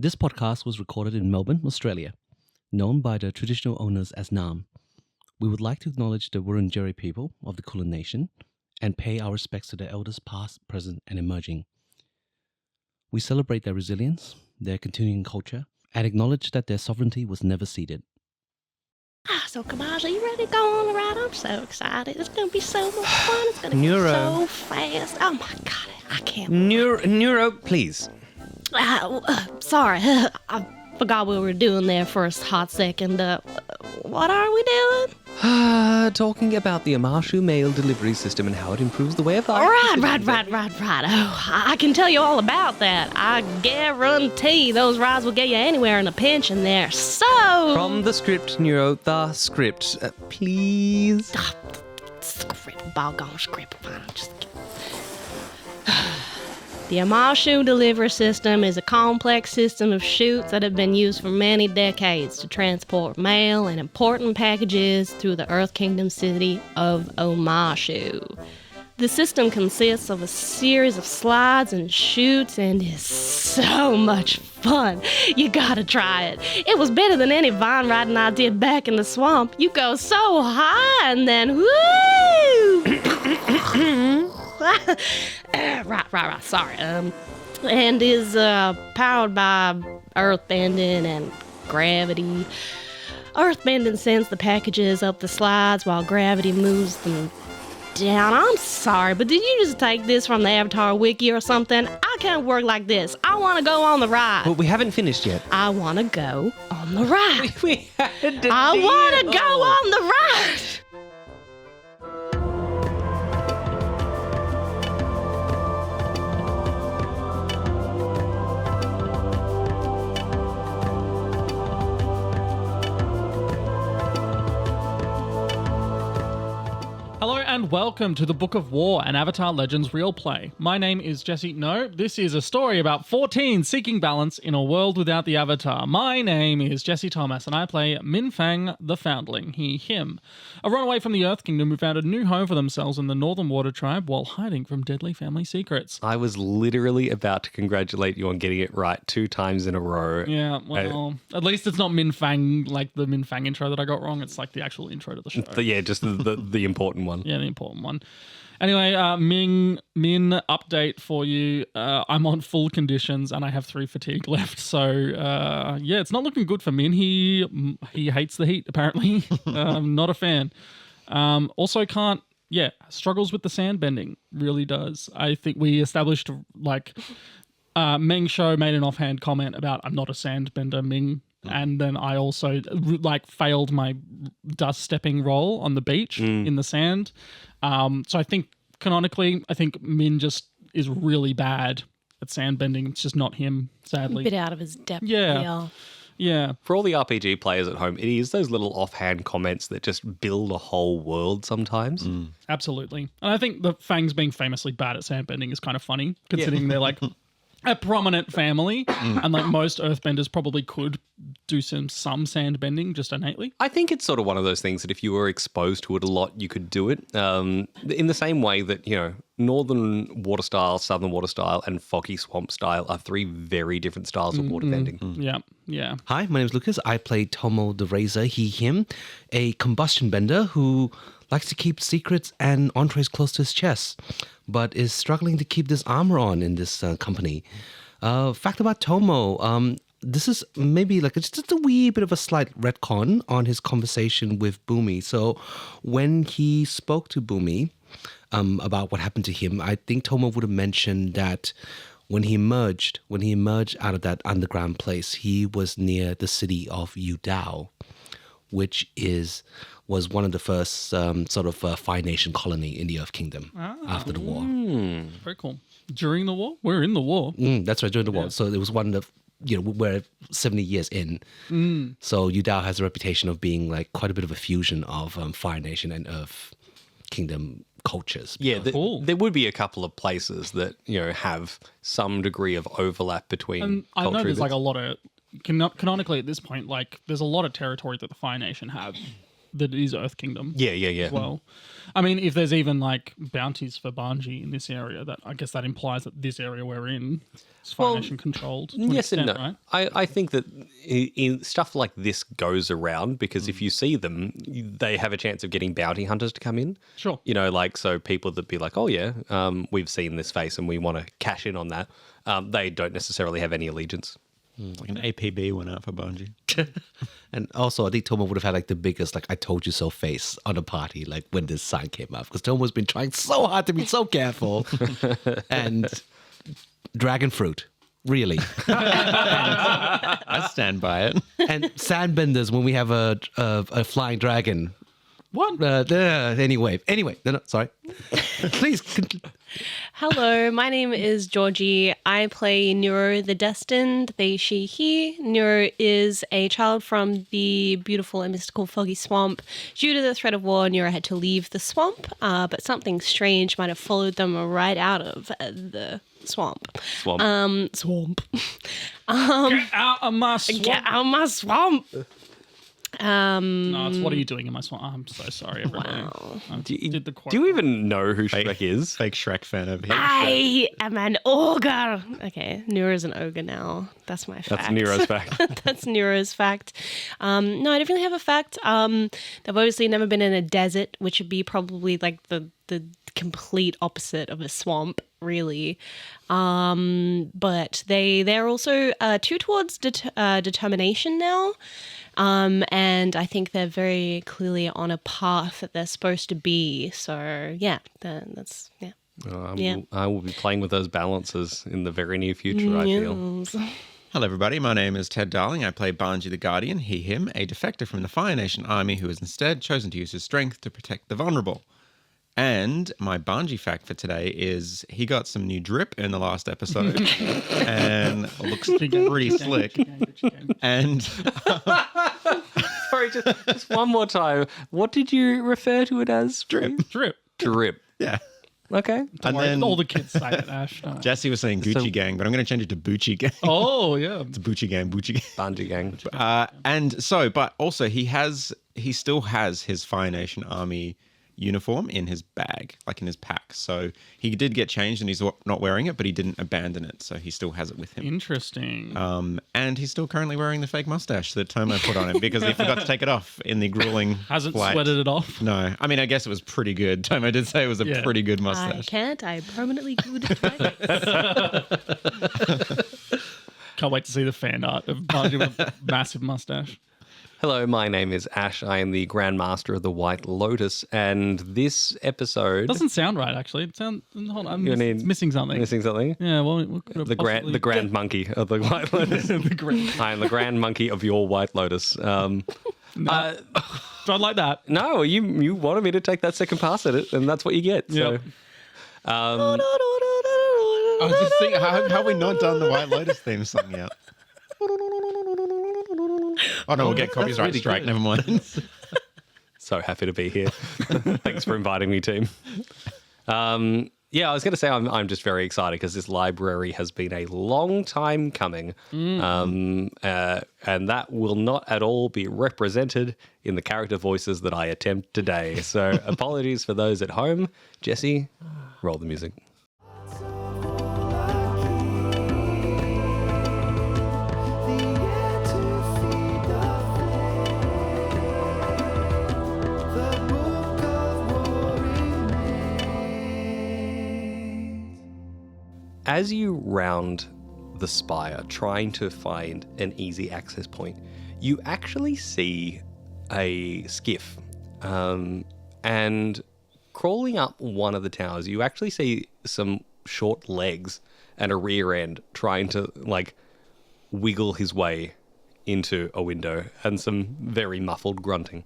This podcast was recorded in Melbourne, Australia, known by the traditional owners as Nam. We would like to acknowledge the Wurundjeri people of the Kulin Nation and pay our respects to their elders past, present, and emerging. We celebrate their resilience, their continuing culture, and acknowledge that their sovereignty was never ceded. So, Kabaja, you ready to go on the ride? I'm so excited. It's going to be so much fun. It's going to be Nuro. so fast. Oh, my God. I can't. Nuro, please. Sorry. I forgot what we were doing there for a hot second. What are we doing? Talking about the Amashu mail delivery system and how it improves the way of life. Right. Oh, I can tell you all about that. I guarantee those rides will get you anywhere in a pinch in there. So... From the script, Nuro, the script. Please. Script, doggone script. Fine, just... The Amashu delivery system is a complex system of chutes that have been used for many decades to transport mail and important packages through the Earth Kingdom city of Amashu. The system consists of a series of slides and chutes and is so much fun. You gotta try it. It was better than any vine riding I did back in the swamp. You go so high and then whoo! Right. Sorry. And is powered by earthbending and gravity. Earthbending sends the packages up the slides while gravity moves them down. I'm sorry, but did you just take this from the Avatar wiki or something? I can't work like this. I want to go on the ride. Well, we haven't finished yet. I want to go on the ride. We had to I want to go on the ride. Hello and welcome to the Book of War, an Avatar Legends real play. My name is Jesse. No, this is a story about 14 seeking balance in a world without the Avatar. My name is Jesse Thomas and I play Minh Fang, the Foundling, he, him. A runaway from the Earth Kingdom who found a new home for themselves in the Northern Water Tribe while hiding from deadly family secrets. I was literally about to congratulate you on getting it right 2 times in a row. Yeah, well, at least it's not Minh Fang, like the Minh Fang intro that I got wrong. It's like the actual intro to the show. Yeah, just the important one. Yeah, the important one. Anyway, Min update for you. I'm on full conditions and I have 3 fatigue left. So, yeah, it's not looking good for Min. He hates the heat, apparently. Not a fan. Also struggles with the sand bending. Really does. I think we established, Meng Shou made an offhand comment about, I'm not a sand bender, Ming. And then I also failed my dust stepping roll on the beach in the sand. So I think canonically, Min just is really bad at sand bending. It's just not him, sadly. A bit out of his depth. Yeah. For all the RPG players at home, it is those little offhand comments that just build a whole world sometimes. Absolutely. And I think the Fangs being famously bad at sand bending is kind of funny, considering they're a prominent family, and most earthbenders probably could do some sand bending just innately. I think it's sort of one of those things that if you were exposed to it a lot, you could do it. In the same way that, northern water style, southern water style, and foggy swamp style are 3 very different styles of water bending. Yeah. Hi, my name is Lucas. I play Tomo the Razor, he, him, a combustion bender who likes to keep secrets and entrees close to his chest, but is struggling to keep this armor on in this company. Fact about Tomo, this is maybe just a wee bit of a slight retcon on his conversation with Boomy. So when he spoke to Boomy about what happened to him, I think Tomo would have mentioned that when he emerged out of that underground place, he was near the city of Yudao, which was one of the first Fire Nation colony in the Earth Kingdom after the war. Very cool. During the war? We're in the war. That's right, during the war. So it was one of, we're 70 years in. So Yudao has a reputation of being quite a bit of a fusion of Fire Nation and Earth Kingdom cultures. Yeah, there would be a couple of places that, have some degree of overlap between and I know cultures. there's a lot of, canonically at this point, there's a lot of territory that the Fire Nation have that is Earth Kingdom. Yeah. As well. I mean, if there's even like bounties for Banji in this area, that I guess that implies that this area we're in is Fire Nation controlled. To an Yes and no. extent, right? I think that in stuff like this goes around because if you see them, they have a chance of getting bounty hunters to come in. Sure. You know, like, so people that be like, oh yeah, we've seen this face and we want to cash in on that. They don't necessarily have any allegiance. Like an APB went out for Banji. And also, I think Tomo would have had like the biggest, like, I told you so face on a party, like when this sign came up. Because Tomo's been trying so hard to be so careful. And dragon fruit, really. I stand by it. And sandbenders when we have a flying dragon. What? Anyway, no, sorry. Please. Hello, my name is Georgie. I play Nuro the Destined, they, she, he. Nuro is a child from the beautiful and mystical Foggy Swamp. Due to the threat of war, Nuro had to leave the swamp, but something strange might have followed them right out of the swamp. Swamp. Get out of my swamp. Get out of my swamp! No, it's what are you doing in my swamp? I'm so sorry, everybody. Wow. I Do did the quote you even know who Shrek is? Fake Shrek fan over here. I am an ogre. Okay, Nuro's an ogre now. That's my fact. That's Nero's fact. That's Nuro's fact. No, I don't really have a fact. They've obviously never been in a desert, which would be probably like the complete opposite of a swamp, really. But they're also too towards determination now. And I think they're very clearly on a path that they're supposed to be. So yeah, that's yeah. I will be playing with those balances in the very near future, I feel. Yes. Hello, everybody. My name is Ted Darling. I play Banji the Guardian, he, him, a defector from the Fire Nation army who has instead chosen to use his strength to protect the vulnerable. And my Banji fact for today is he got some new drip in the last episode and looks pretty slick. And Sorry, just one more time. What did you refer to it as? drip. Drip. Yeah. Okay. And then all the kids say it, Ash. No. Jesse was saying Gucci Gang, but I'm going to change it to Bucci Gang. Oh, yeah. It's Bucci Gang. Banji gang. But also he still has his Fire Nation army uniform in his bag, like in his pack. So he did get changed and he's not wearing it, but he didn't abandon it. So he still has it with him. Interesting. And he's still currently wearing the fake mustache that Tomo put on him because he forgot to take it off in the grueling Hasn't flight. sweated it off. No. I mean, I guess it was pretty good. Tomo did say it was a pretty good I mustache. can't. I permanently glued it to my face. Can't wait to see the fan art of Banji with a massive mustache. Hello, my name is Ash. I am the Grand Master of the White Lotus, and this episode Doesn't sound right, actually. It sounds. Hold on, You need- it's missing something. missing something. Yeah, well, what could it The possibly- Grand Monkey of the White Lotus. the grand. I am the Grand Monkey of your White Lotus. Don't like that. No, you wanted me to take that second pass at it, and that's what you get. Yep. So, I was just thinking, how have we not done the White Lotus theme song yet? Oh no, we'll get copyright really strike. good. Never mind. so happy to be here. Thanks for inviting me, team. Yeah, I was going to say I'm just very excited because this library has been a long time coming, and that will not at all be represented in the character voices that I attempt today. So apologies for those at home. Jesse, roll the music. As you round the spire, trying to find an easy access point, you actually see a skiff. And crawling up one of the towers, you actually see some short legs and a rear end trying to, like, wiggle his way into a window and some very muffled grunting.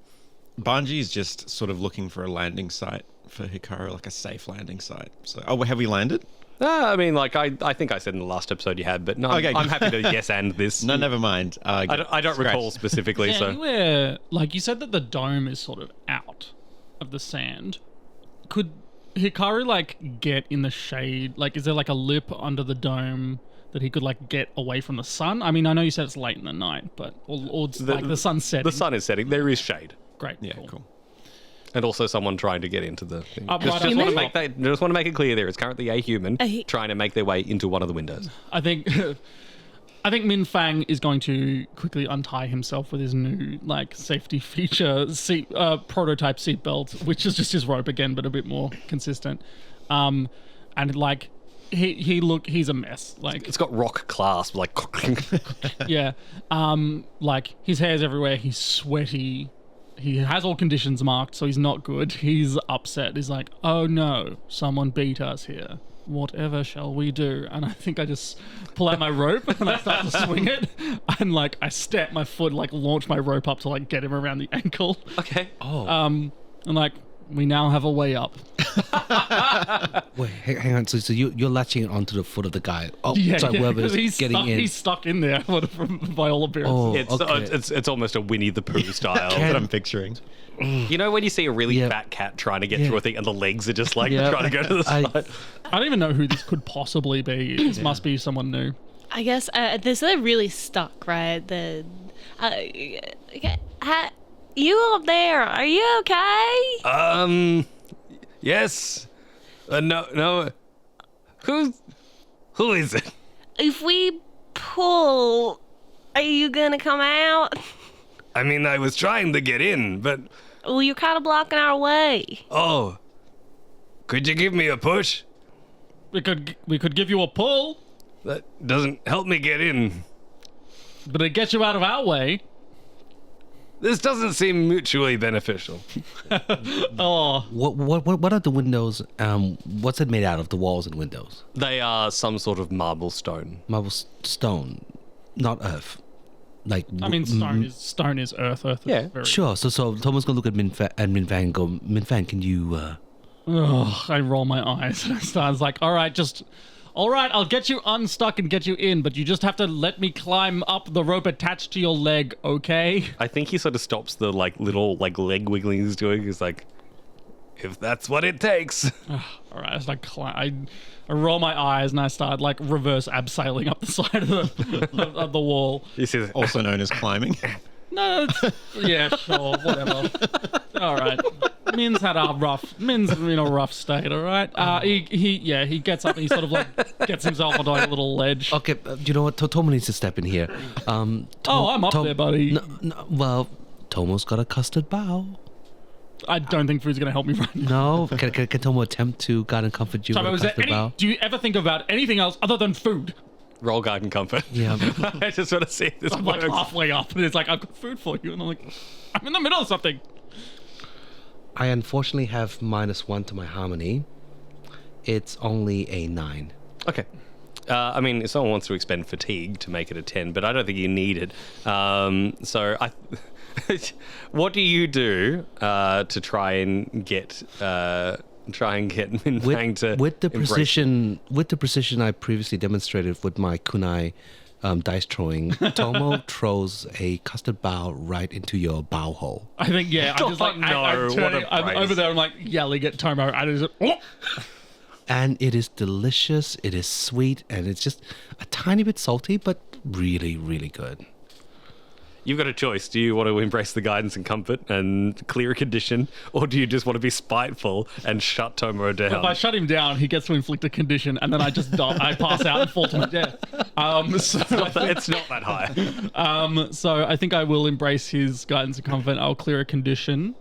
Banji's just sort of looking for a landing site for Hikaru, like a safe landing site. So, have we landed? I mean, like, I think I said in the last episode you had, but no, Okay, I'm good. happy to yes and this. No, never mind. I don't recall specifically, so... Anywhere, like you said that the dome is sort of out of the sand. Could Hikaru, like, get in the shade? Like, is there, like, a lip under the dome that he could, like, get away from the sun? I mean, I know you said it's late in the night, but... Or it's like the sun's setting. The sun is setting. There is shade. Great. Yeah, cool. And also someone trying to get into the thing. Right Just at the want to top. make it clear there is currently a human trying to make their way into one of the windows. I think Minh Fang is going to quickly untie himself with his new safety feature prototype seatbelt, which is just his rope again, but a bit more consistent. And he's a mess. It's got rock clasp, Yeah. His hair's everywhere. He's sweaty. He has all conditions marked, so he's not good. He's upset. He's like, oh no, someone beat us here. Whatever shall we do? And I think I just pull out my rope and I start to swing it. And I step my foot, launch my rope up to get him around the ankle. Okay. Oh. And we now have a way up. Wait, hang on. So you're latching it onto the foot of the guy. Oh, Yeah, sorry, whoever's because getting in. he's stuck in there by all appearances. Oh, okay. It's almost a Winnie the Pooh style. That's what I'm picturing. You know when you see a really Yeah. fat cat trying to get Yeah. through a thing and the legs are just Yeah. trying to go to the side? I don't even know who this could possibly be. This must be someone new. I guess they're really stuck, right? You up there? Are you okay? Yes. No. Who is it? If we pull, are you gonna come out? I mean, I was trying to get in, but Well, you're kind of blocking our way. oh, could you give me a push? We could give you a pull, That doesn't help me get in. but it gets you out of our way. This doesn't seem mutually beneficial. Oh, What are the windows? What's it made out of? The walls and windows? They are some sort of marble stone. Marble stone, not earth. I mean, stone is earth. Earth Yeah, is very... Sure. So Tomo's gonna look at Minh Fang and go, Minh Fang, can you? Ugh, I roll my eyes and I start like, all right, I'll get you unstuck and get you in, but you just have to let me climb up the rope attached to your leg, okay? I think he sort of stops the little leg wiggling he's doing. He's like, if that's what it takes. All right, I start I roll my eyes and I start reverse abseiling up the side of the wall. You see, Also known as climbing. No, yeah, sure, whatever. All right. Min's in a rough state, all right? He gets up and he sort of gets himself onto a little ledge. Okay, you know what? Tomo needs to step in here. I'm up there, buddy. No, well, Tomo's got a custard bow. I don't think food's going to help me right now. No, can Tomo attempt to guide and comfort you So, with a custard bow? do you ever think about anything else other than food? roll guide and comfort. Yeah. I just want to see if this I'm works. halfway up and it's I've got food for you. And I'm I'm in the middle of something. I unfortunately have -1 to my harmony. It's only a 9. Okay. I mean, if someone wants to expend fatigue to make it a 10, but I don't think you need it. So what do you do to try and get Minh Fang to with the embrace precision I previously demonstrated with my kunai dice throwing, Tomo throws a custard bow right into your bow hole. I think, yeah. I just Oh, no, I'm what turning, a I'm praise. over there. I'm yelling at Tomo. And it's And it is delicious, it is sweet, and it's just a tiny bit salty, but really, really good. You've got a choice. Do you want to embrace the guidance and comfort and clear a condition, or do you just want to be spiteful and shut Tomo down? if I shut him down, he gets to inflict a condition, and then I just die. I pass out and fall to my death. It's not that high. So I think I will embrace his guidance and comfort. I'll clear a condition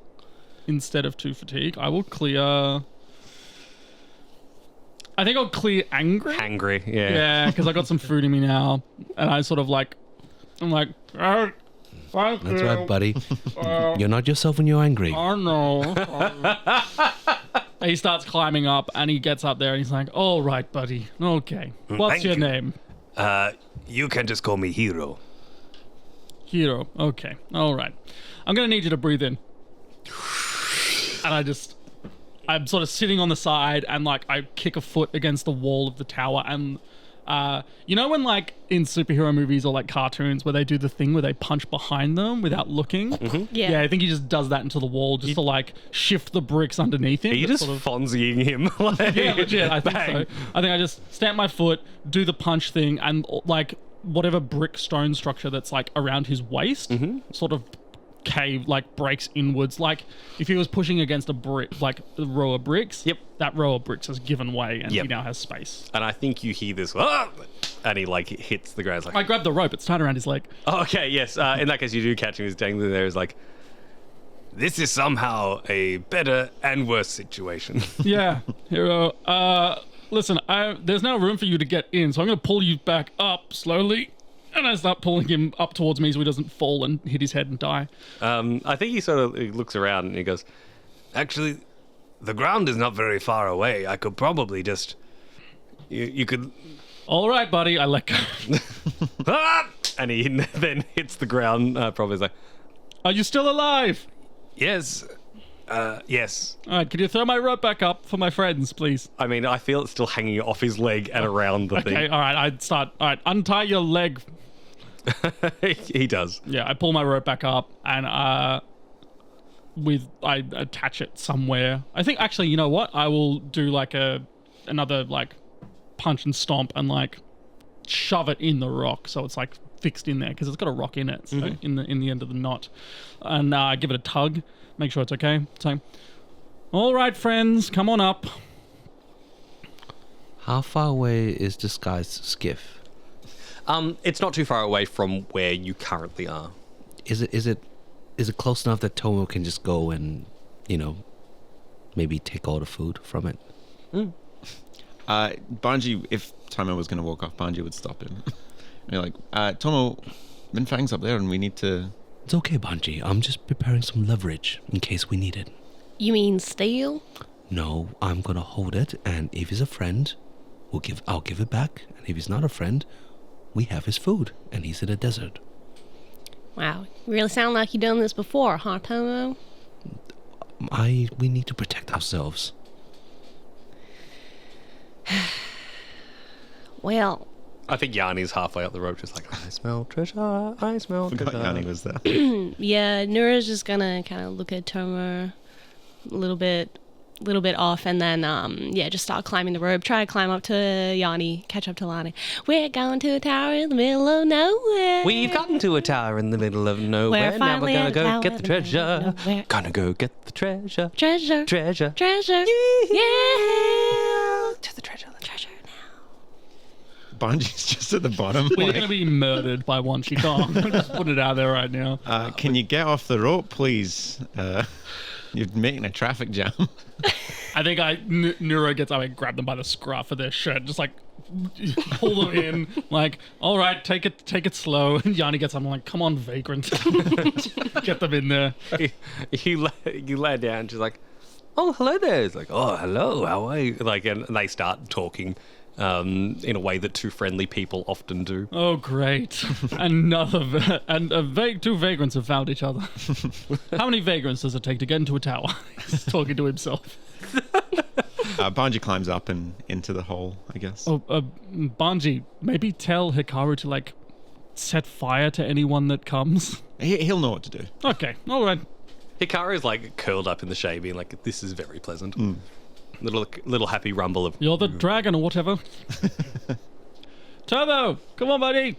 instead of 2 fatigue. I will clear. I think I'll clear angry. Angry, yeah. Yeah, because I got some food in me now, and I sort of I'm "Oh, thank That's you." right, buddy. You're not yourself when you're angry. Oh no. He starts climbing up and he gets up there and he's like, all right, buddy. Okay. What's Thank your you. name? You can just call me Hiro. Hiro. Okay. All right. I'm going to need you to breathe in. And I'm sort of sitting on the side and I kick a foot against the wall of the tower and you know when in superhero movies or cartoons where they do the thing where they punch behind them without looking? Mm-hmm. Yeah. I think he just does that into the wall just to shift the bricks underneath him. Are you That's just Fonzieing him? Yeah, legit. I think so. I think I just stamp my foot, do the punch thing, and whatever brick stone structure that's around his waist sort of cave like breaks inwards. Like if he was pushing against a brick, like a row of bricks. Yep. That row of bricks has given way, and Yep. he now has space. And I think you hear this, "Ah!" and he like hits the ground. It's like, I grabbed the rope. It's tied around his leg. oh, okay, yes. In that case, you do catch him. He's dangling there. He's like, this is somehow a better and worse situation. Yeah, Hiro. Listen, there's no room for you to get in, so I'm going to pull you back up slowly. And I start pulling him up towards me so he doesn't fall and hit his head and die. I think he sort of looks around and he goes, actually, the ground is not very far away. I could probably just, you could, All right, buddy. I let go. ah! And he then hits the ground. Probably is like, Are you still alive? yes, yes. All right, can you throw my rope back up for my friends, please? I mean, I feel it's still hanging off his leg and around the Okay, all right. All right, untie your leg. thing. He does. Yeah, I pull my rope back up and I attach it somewhere. I think actually, you know what? I will do like another like punch and stomp and like shove it in the rock so it's like fixed in there because it's got a rock in it, so in the end of the knot, and give it a tug, make sure it's okay. So, all right, friends, come on up. How far away is this guy's skiff? It's not too far away from where you currently are. Is it close enough that Tomo can just go and, maybe take all the food from it? Banji, if Tomo was going to walk off, Banji would stop him. And be like, Tomo, Minh Fang's up there and we need to... It's okay, Banji. I'm just preparing some leverage in case we need it. You mean steal? No, I'm gonna hold it, and if he's a friend, I'll give it back. And if he's not a friend, we have his food, and he's in a desert. Wow, you really sound like you've done this before, huh, Tomo? We need to protect ourselves. Well, I think Yanni's halfway up the rope, just like, I smell treasure, I smell Forgot treasure. Yanni was there. yeah, Nuro's just gonna kind of look at Tomo a little bit off, and then just start climbing the rope. Try to climb up to Yanni, catch up to Lani. We're going to a tower in the middle of nowhere. We've gotten to a tower in the middle of nowhere. We're Now we're finally gonna at a go tower get the in the middle treasure. of nowhere. Gonna go get the treasure. Treasure, Treasure. treasure, yeah. To the treasure. Treasure now. Banji's just at the bottom. We're going to be murdered by one Shikong. Just put it out there right now. Can you get off the rope, please? You're making a traffic jam. I think Nuro gets, I grab them by the scruff of their shirt, just like pull them in, like, all right, take it slow. And Yanni gets, I'm like, come on, vagrant. Get them in there. You lay down, she's like, oh, hello there. It's like, oh, hello, how are you? Like, and they start talking in a way that two friendly people often do. Oh, great. Two vagrants have found each other. How many vagrants does it take to get into a tower? He's talking to himself. Banji climbs up and into the hole, I guess. Oh, Banji, maybe tell Hikaru to, like, set fire to anyone that comes. He'll know what to do. Okay, all right. Hikaru's like curled up in the shade, being like, this is very pleasant. Little happy rumble of, You're the dragon or whatever. Turbo, come on, buddy.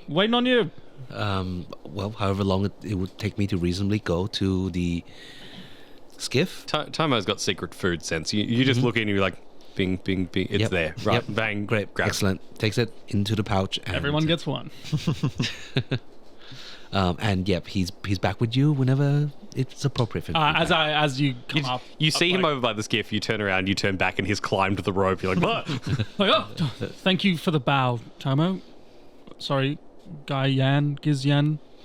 Waiting on you. Well, however long it would take me to reasonably go to the skiff. Tomo's got secret food sense. You just look in and you're like, bing, bing, bing. It's Yep. there. Right, Yep. bang, Great, grab it. excellent. Takes it into the pouch. And, Everyone gets one. and yep, he's back with you whenever it's appropriate for As you come up, You see him like, over by the skiff, you turn around, you turn back, and he's climbed the rope. You're like, what? like, oh, thank you for the bow, Tomo. Sorry, Gizyan,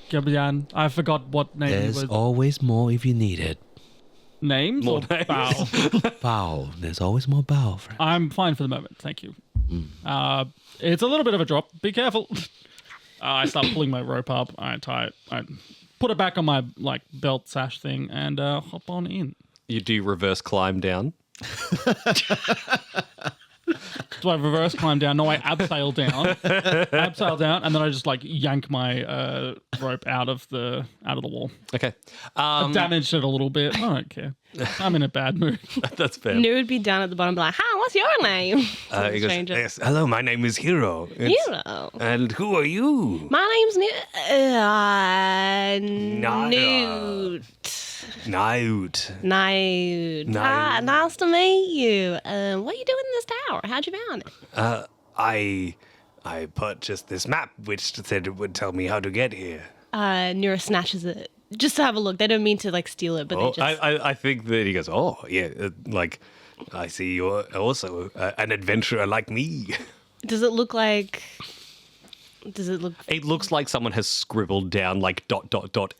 Gabian. I forgot what name There's it was. always more if you need it. Names More or names. bow? Bow. There's always more bow, friend. I'm fine for the moment, thank you. It's a little bit of a drop. Be careful. I start pulling my rope up. I tie it. I put it back on my like belt sash thing and hop on in. You do reverse climb down. Do I reverse climb down? No, I abseil down, and then I just like yank my rope out of the wall. Okay. I damaged it a little bit. I don't care. I'm in a bad mood. That's fair. Nuro would be down at the bottom, be like, "Hi, what's your name?" To the He goes, stranger. yes, hello, my name is Hiro. Hiro. And who are you? My name's Nara. Newt. Newt. Newt. Hi, nice to meet you. What are you doing in this tower? How'd you found it? I purchased this map, which said it would tell me how to get here. Nura snatches it just to have a look. They don't mean to like steal it, but they just. I think that he goes, oh, yeah, like, I see you're also an adventurer like me. Does it look like? Does it look? It looks like someone has scribbled down like ...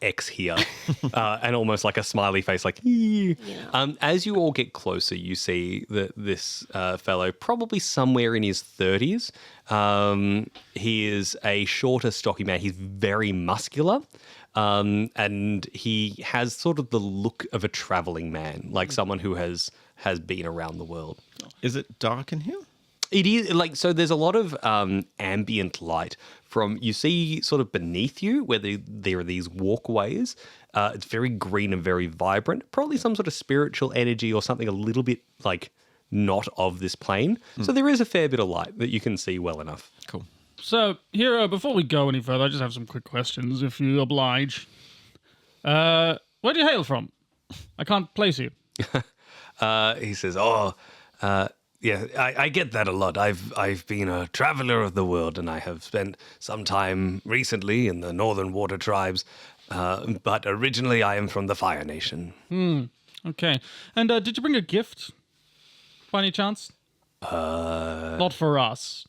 X here, and almost like a smiley face, like. As you all get closer, you see that this fellow, probably somewhere in his 30s, he is a shorter, stocky man. He's very muscular, and he has sort of the look of a traveling man, like someone who has been around the world. Is it dark in here? It is like, so there's a lot of ambient light from, you see sort of beneath you where there are these walkways. It's very green and very vibrant, probably some sort of spiritual energy or something a little bit like not of this plane. So there is a fair bit of light that you can see well enough. Cool. So, Hiro, before we go any further, I just have some quick questions, if you oblige. Where do you hail from? I can't place you. He says, yeah, I get that a lot. I've been a traveler of the world, and I have spent some time recently in the Northern Water Tribes, but originally I am from the Fire Nation. Okay. And did you bring a gift, by any chance? Not for us.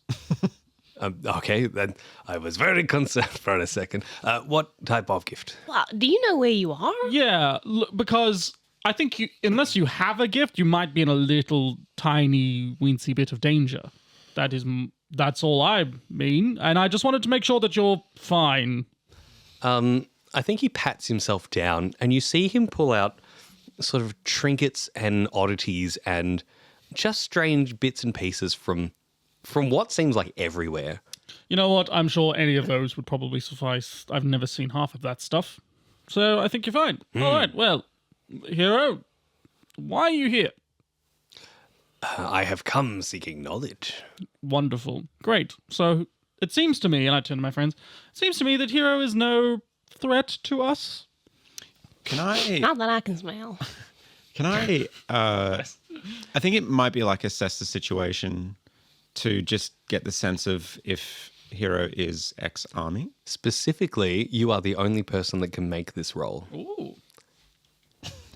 Okay, then I was very concerned for a second. What type of gift? Wow, do you know where you are? Yeah, because I think unless you have a gift, you might be in a little tiny weensy bit of danger. That's all I mean, and I just wanted to make sure that you're fine. I think he pats himself down, and you see him pull out sort of trinkets and oddities and just strange bits and pieces from what seems like everywhere. You know what? I'm sure any of those would probably suffice. I've never seen half of that stuff, so I think you're fine. All right, well, Hiro, why are you here? I have come seeking knowledge. Wonderful. Great. So it seems to me, and I turn to my friends, it seems to me that Hiro is no threat to us. Can I? Not that I can smell. Can I? I think it might be like assess the situation to just get the sense of if Hiro is ex-army. Specifically, you are the only person that can make this roll. Ooh.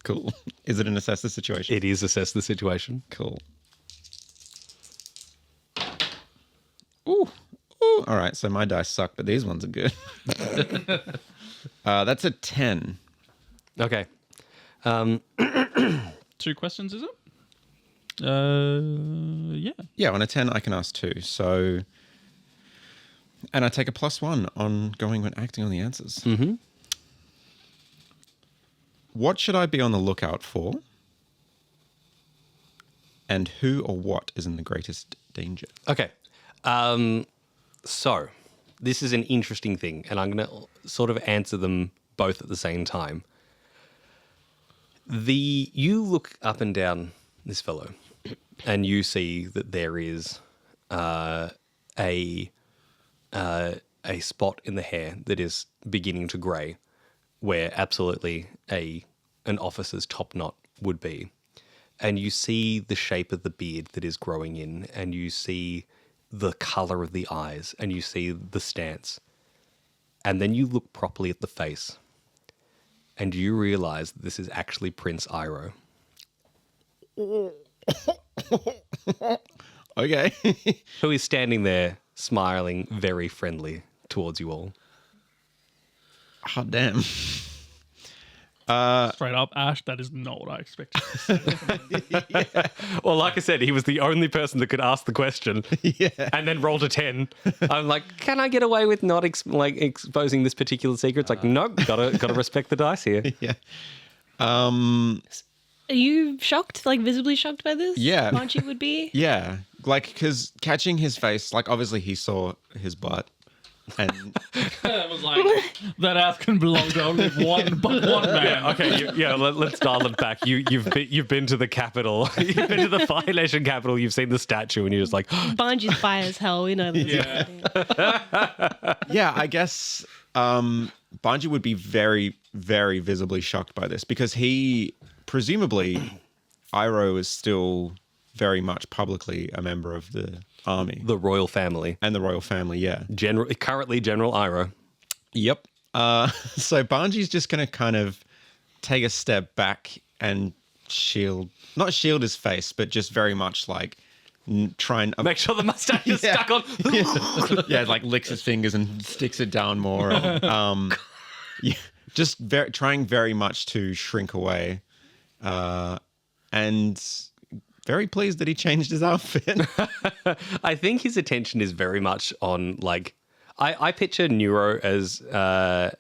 Cool. Is it an assess the situation? It is assess the situation. Cool. Ooh. Ooh. All right, so my dice suck, but these ones are good. That's a 10. Okay. 2 questions, is it? Yeah. Yeah, on a 10, I can ask 2. So, and I take a +1 on going when acting on the answers. Mm-hmm. What should I be on the lookout for? And who or what is in the greatest danger? Okay. So, this is an interesting thing, and I'm going to sort of answer them both at the same time. You look up and down this fellow, and you see that there is a spot in the hair that is beginning to grey, where absolutely an officer's top knot would be. And you see the shape of the beard that is growing in, and you see the colour of the eyes, and you see the stance. And then you look properly at the face, and you realise that this is actually Prince Iroh. Okay. Who is standing there, smiling very friendly towards you all. Oh, damn. Straight up, Ash, that is not what I expected to say. Well, like I said, he was the only person that could ask the question, Yeah. and then rolled a 10. I'm like, can I get away with not exposing this particular secret? It's like, nope, gotta respect the dice here. Yeah. Are you shocked, like visibly shocked by this? Yeah. Banji would be? Yeah. like, because catching his face, like, obviously he saw his butt. And It was like, that ass can belong to only one man. Okay, let's dial it back. You've been to the capital. You've been to the Fire Nation capital. You've seen the statue, and you're just like, Banji's fire as hell. We know this. Yeah. yeah, I guess Banji would be very, very visibly shocked by this because he, presumably, Iroh is still very much publicly a member of the army. the royal family. And the royal family, yeah. Currently General Iroh. Yep. So Banji's just going to kind of take a step back and not shield his face, but just very much like try and... Make sure the mustache is Yeah. stuck on. yeah, like licks his fingers and sticks it down more. Yeah, just trying very much to shrink away. And very pleased that he changed his outfit. I think his attention is very much on like I picture Nuro as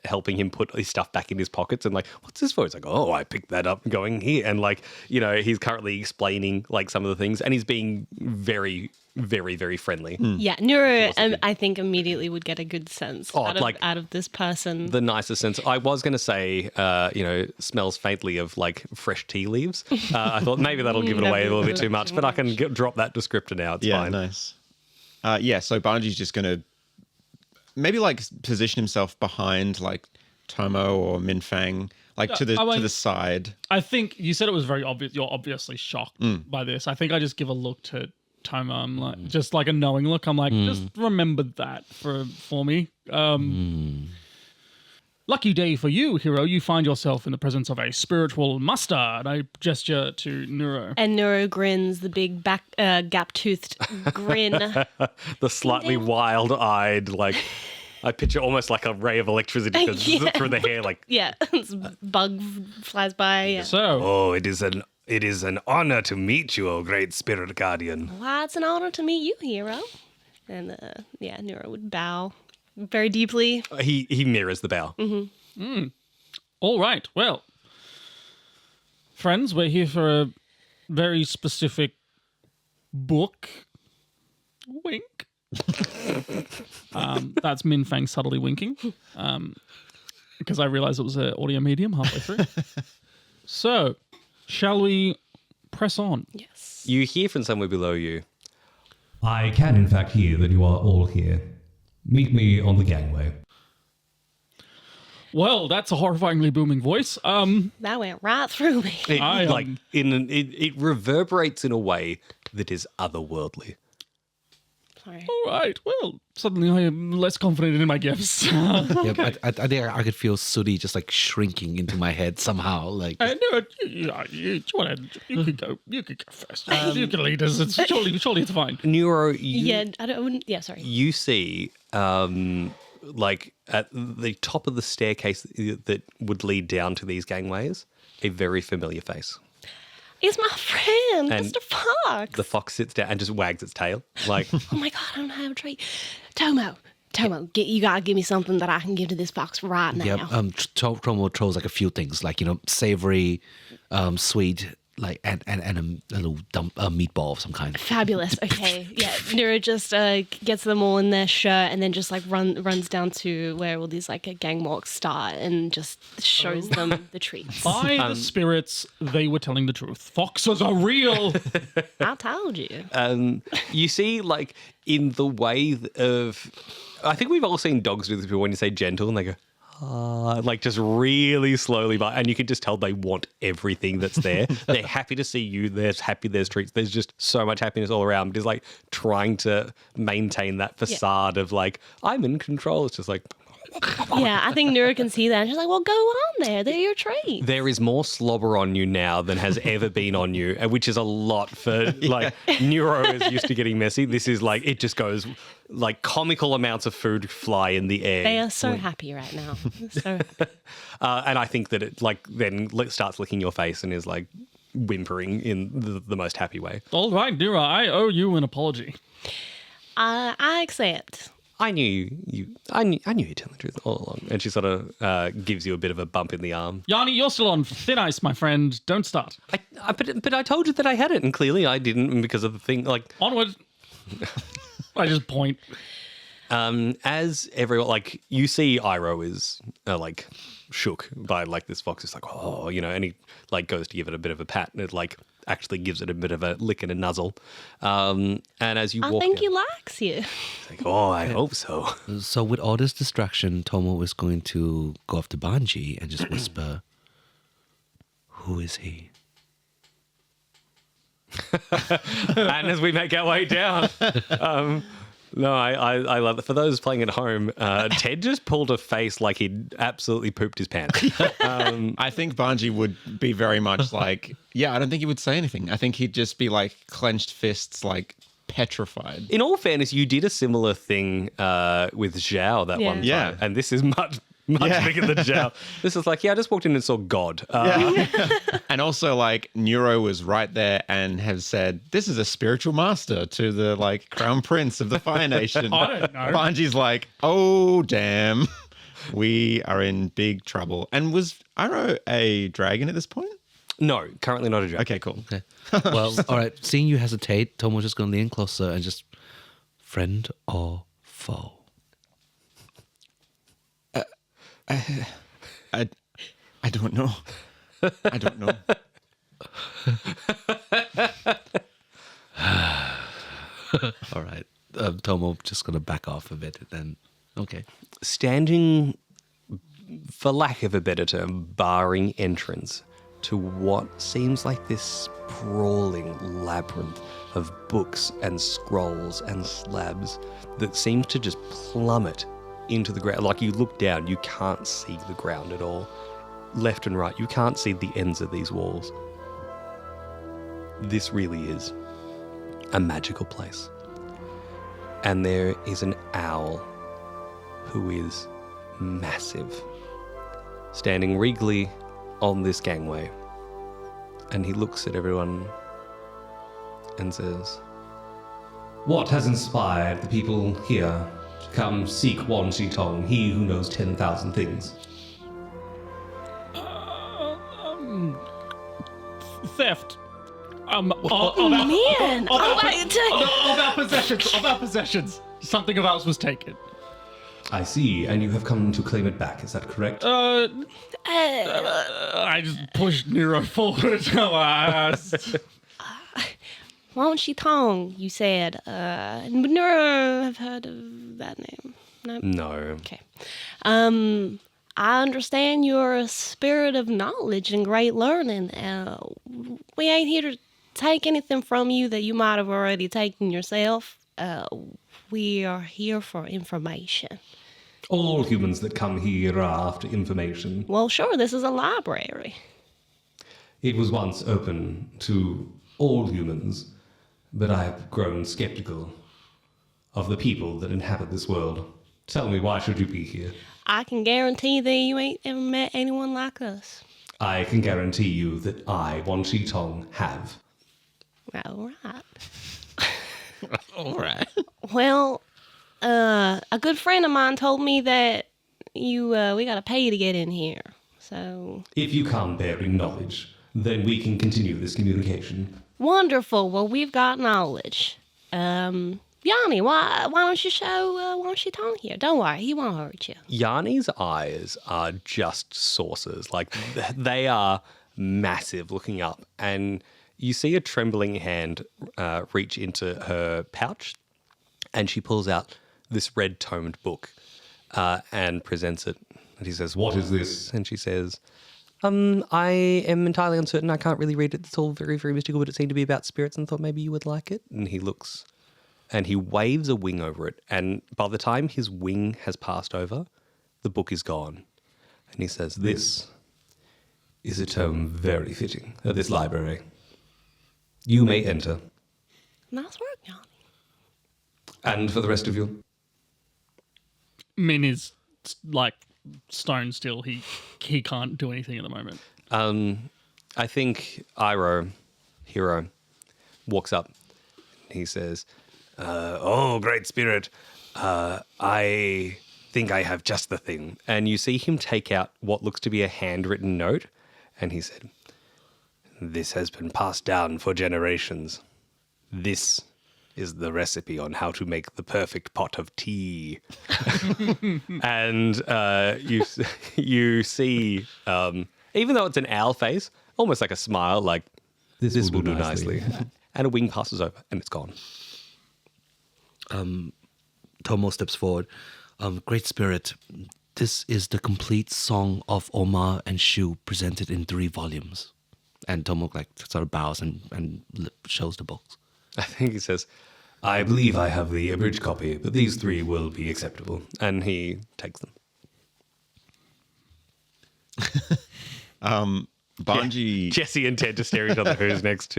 helping him put his stuff back in his pockets and like, what's this for? He's like, oh, I picked that up going here. And like, you know, he's currently explaining like some of the things and he's being very, very, very friendly. Yeah, Nuro, I think immediately would get a good sense out of this person. The nicest sense. I was going to say, smells faintly of like fresh tea leaves. I thought maybe that'll give it away a little bit too much, but I can drop that descriptor now. It's fine. Nice. So Banji's just going to maybe like position himself behind like Tomo or Minh Fang, like to the side. I think you said it was very obvious. You're obviously shocked by this. I think I just give a look to Tomo. I'm like, just like a knowing look. I'm like, just remember that for me. Lucky day for you, Hiro. You find yourself in the presence of a spiritual master. And I gesture to Nuro. And Nuro grins, the big gap-toothed grin. The slightly wild-eyed, like, I picture almost like a ray of electricity through the hair, like. Yeah, bug flies by. Yeah. So. Oh, it is an honor to meet you, O great spirit guardian. Well, it's an honor to meet you, Hiro. And Nuro would bow very deeply. He mirrors the bow. All right. Well, friends, we're here for a very specific book. Wink. That's Minh Fang subtly winking. Because I realized it was an audio medium halfway through. So, shall we press on? Yes. You hear from somewhere below you. I can in fact hear that you are all here. Meet me on the gangway. Well, that's a horrifyingly booming voice. That went right through me. It reverberates in a way that is otherworldly. Sorry. All right. Well, suddenly I am less confident in my gifts. Yep, I think I could feel Sooty just like shrinking into my head somehow. Like, No, you could go. You could go first. You can lead us. It's surely it's fine. Nuro, Sorry. you see, like at the top of the staircase that would lead down to these gangways, a very familiar face. It's my friend, And Mr. Fox. The fox sits down and just wags its tail, like. Oh my God, I don't have a treat. Tomo, you gotta give me something that I can give to this fox right now. yep. Tomo throws like a few things, like savory, sweet, like and a little meatball of some kind. Fabulous. Okay, yeah. Nuro just gets them all in their shirt and then just like runs down to where all these like gang walks start and just shows them the treats. By the spirits, they were telling the truth. Foxes are real. I told you. You see, like, in the way of... I think we've all seen dogs do this before when you say gentle and they go, like just really slowly by, and you can just tell they want everything that's there. They're happy to see you. They're happy there's treats. There's just so much happiness all around. It's like trying to maintain that facade of like, I'm in control. It's just like... Yeah, I think Nuro can see that. And she's like, well, go on there. They're your treats. There is more slobber on you now than has ever been on you, which is a lot for, like, Nuro is used to getting messy. This is like, it just goes, like, comical amounts of food fly in the air. They are so happy right now. So happy. And I think that it, like, then starts licking your face and is, like, whimpering in the most happy way. All right, Nuro, I owe you an apology. I accept. I knew you'd tell the truth all along. And she sort of gives you a bit of a bump in the arm. Yanni, you're still on thin ice, my friend. Don't start. But I told you that I had it, and clearly I didn't because of the thing. Like, Onward. I just point. As everyone, like, you see Iroh is like shook by like this fox is like, oh, you know, and he like goes to give it a bit of a pat and it like actually gives it a bit of a lick and a nuzzle. And as you I walk think in, he likes you. it's like, oh, I hope so. So with all this distraction, Tomo is going to go up to Banji and just whisper, "Who is he?" And as we make our way down, no, I love it. For those playing at home, Ted just pulled a face like he'd absolutely pooped his pants. I think Banji would be very much like, yeah, I don't think he would say anything. I think he'd just be like clenched fists, like petrified. In all fairness, you did a similar thing with Zhao that one time. Yeah. And this is much bigger than Zhao. This is like, I just walked in and saw God. And also, like, Nuro was right there and has said, this is a spiritual master to the, like, crown prince of the Fire Nation. I don't know. Banji's like, oh, damn. We are in big trouble. And was Iroh a dragon at this point? No, currently not a joke. Okay, cool. Okay. Well, all right. Seeing you hesitate, Tomo's just going to lean closer and just, friend or foe? I don't know. I don't know. All right. Tomo just going to back off a bit and then, okay. Standing, for lack of a better term, barring entrance to what seems like this sprawling labyrinth of books and scrolls and slabs that seems to just plummet into the ground. Like, you look down, you can't see the ground at all. Left and right, you can't see the ends of these walls. This really is a magical place. And there is an owl who is massive, standing regally on this gangway. And he looks at everyone and says, What has inspired the people here to come seek Wan Shi Tong, he who knows 10,000 things? Theft. Man, I'm waiting to... Of our possessions. Something of ours was taken. I see, and you have come to claim it back, is that correct? I just pushed Nuro forward. Wan Shi Tong, you said. Nuro, I've heard of that name. No. no. Okay. I understand you're a spirit of knowledge and great learning. We ain't here to take anything from you that you might have already taken yourself. We are here for information. All humans that come here are after information. Well, sure, this is a library. It was once open to all humans, but I have grown skeptical of the people that inhabit this world. Tell me, why should you be here? I can guarantee that you ain't ever met anyone like us. I can guarantee you that I, Wan Shi Tong, have. All right. All right. Well, a good friend of mine told me that we gotta pay to get in here. So If you come bearing knowledge, then we can continue this communication. wonderful. Well, we've got knowledge. Yanni, why don't you show Wan Shi Tong here? Don't worry, he won't hurt you. Yanni's eyes are just saucers. Like, they are massive looking up. And you see a trembling hand reach into her pouch, and she pulls out this red-tomed book and presents it. And he says, What is this? And she says, I am entirely uncertain. I can't really read it. It's all very, very mystical, but it seemed to be about spirits and thought maybe you would like it. And he looks and he waves a wing over it. And by the time his wing has passed over, the book is gone. And he says, This is a tome very fitting of this library. You may enter. Nice work, Yanni. And for the rest of you, Min is like stone still. He can't do anything at the moment. I think Hiro, walks up. He says, oh, great spirit, I think I have just the thing. And you see him take out what looks to be a handwritten note. And he said, this has been passed down for generations. This is the recipe on how to make the perfect pot of tea. And you see, even though it's an owl face, almost like a smile, like, this will do nicely. And a wing passes over and it's gone. Tomo steps forward. Great Spirit, this is the complete song of Omar and Shu presented in 3 volumes. And Tomo sort of bows and shows the books. I think he says, I believe I have the abridged copy, but these 3 will be acceptable. and he takes them. Banji Jesse and Ted just stare at each other. Who's next?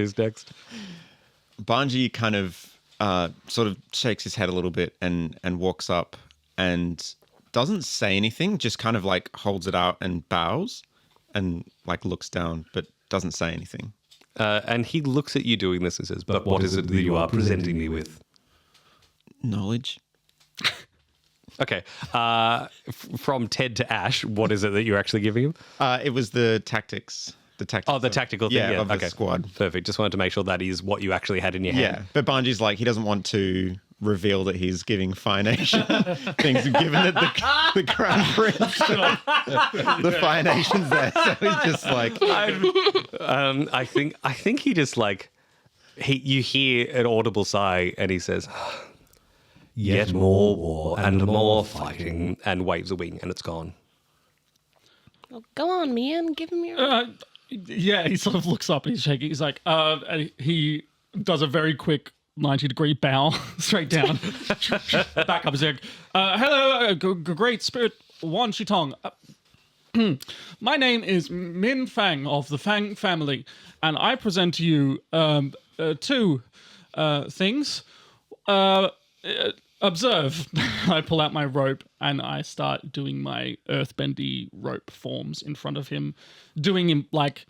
Banji kind of sort of shakes his head a little bit and walks up and doesn't say anything, just kind of like holds it out and bows and like looks down, but doesn't say anything. And he looks at you doing this and says, But what is it that you are presenting me with? Knowledge. Okay. From Ted to Ash, what is it that you're actually giving him? It was the tactics. The tactics. Oh, the tactical thing. Yeah, Yeah, of the okay. squad. Perfect. Just wanted to make sure that is what you actually had in your hand. Yeah, but Banji's like, he doesn't want to reveal that he's giving Fire Nation things, given that the Crown Prince, the Fire Nation's there. So he's just like, I think he just you hear an audible sigh and he says, Yet more war and more fighting. and waves a wing and it's gone. Well, go on, man. Give him your. Yeah, he sort of looks up and he's shaking. He's like, and he does a very quick 90-degree bow straight down. Back up. He's like, hello, great spirit Wan Shitong. My name is Minh Fang of the Fang family, and I present to you 2 things. Observe. I pull out my rope and I start doing my earthbendy rope forms in front of him, doing him like,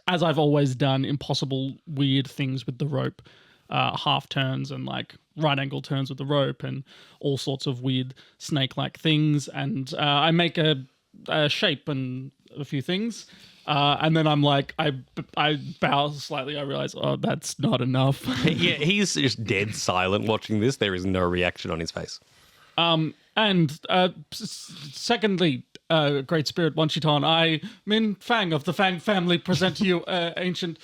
as I've always done, impossible weird things with the rope, half turns and like right angle turns with the rope and all sorts of weird snake-like things. And I make a shape and a few things. And then I'm like, I bow slightly. I realize, oh, that's not enough. Yeah, he's just dead silent watching this. There is no reaction on his face. And secondly, Great Spirit Wanchiton, I, Minh Fang of the Fang family, present to you ancient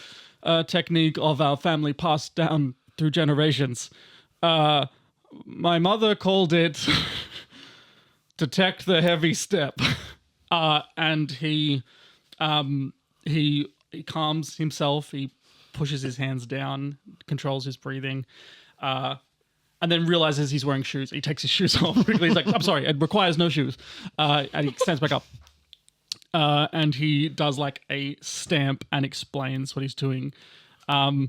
technique of our family passed down through generations. My mother called it detect the heavy step. And he calms himself. He pushes his hands down, controls his breathing, and then realizes he's wearing shoes. He takes his shoes off quickly. He's like, I'm sorry, it requires no shoes. And he stands back up. And he does like a stamp and explains what he's doing. Roll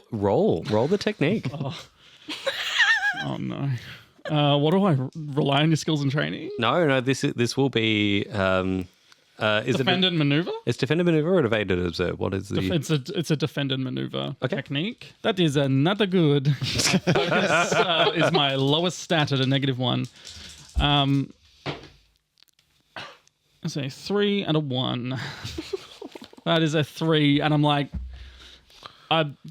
the technique. Oh no. What do I rely on your skills and training? No, this will be is Defend and maneuver? It's defend and maneuver or evade and observe. What is the It's a defend and maneuver Okay. technique. That is not a good. Focus is my lowest stat at a -1. That's a 3 and a 1. That is a 3, and I'm like,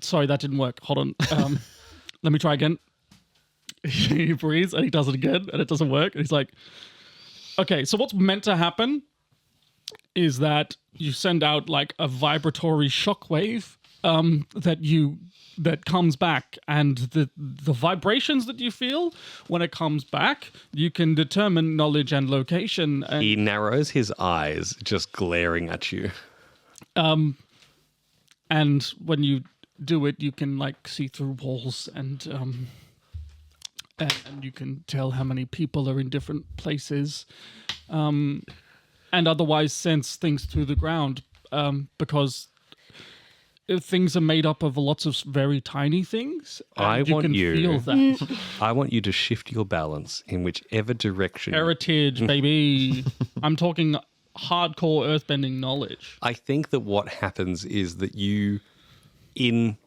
sorry, that didn't work. Hold on. Let me try again. He breathes and he does it again and it doesn't work. And he's like, okay, so what's meant to happen is that you send out like a vibratory shockwave that comes back, and the vibrations that you feel when it comes back, you can determine knowledge and location. And, He narrows his eyes, just glaring at you. and when you do it, you can like see through walls and you can tell how many people are in different places, and otherwise sense things through the ground, because things are made up of lots of very tiny things. And you can feel that. I want you to shift your balance in whichever direction. Heritage, baby. I'm talking hardcore earthbending knowledge. I think that what happens is that you, in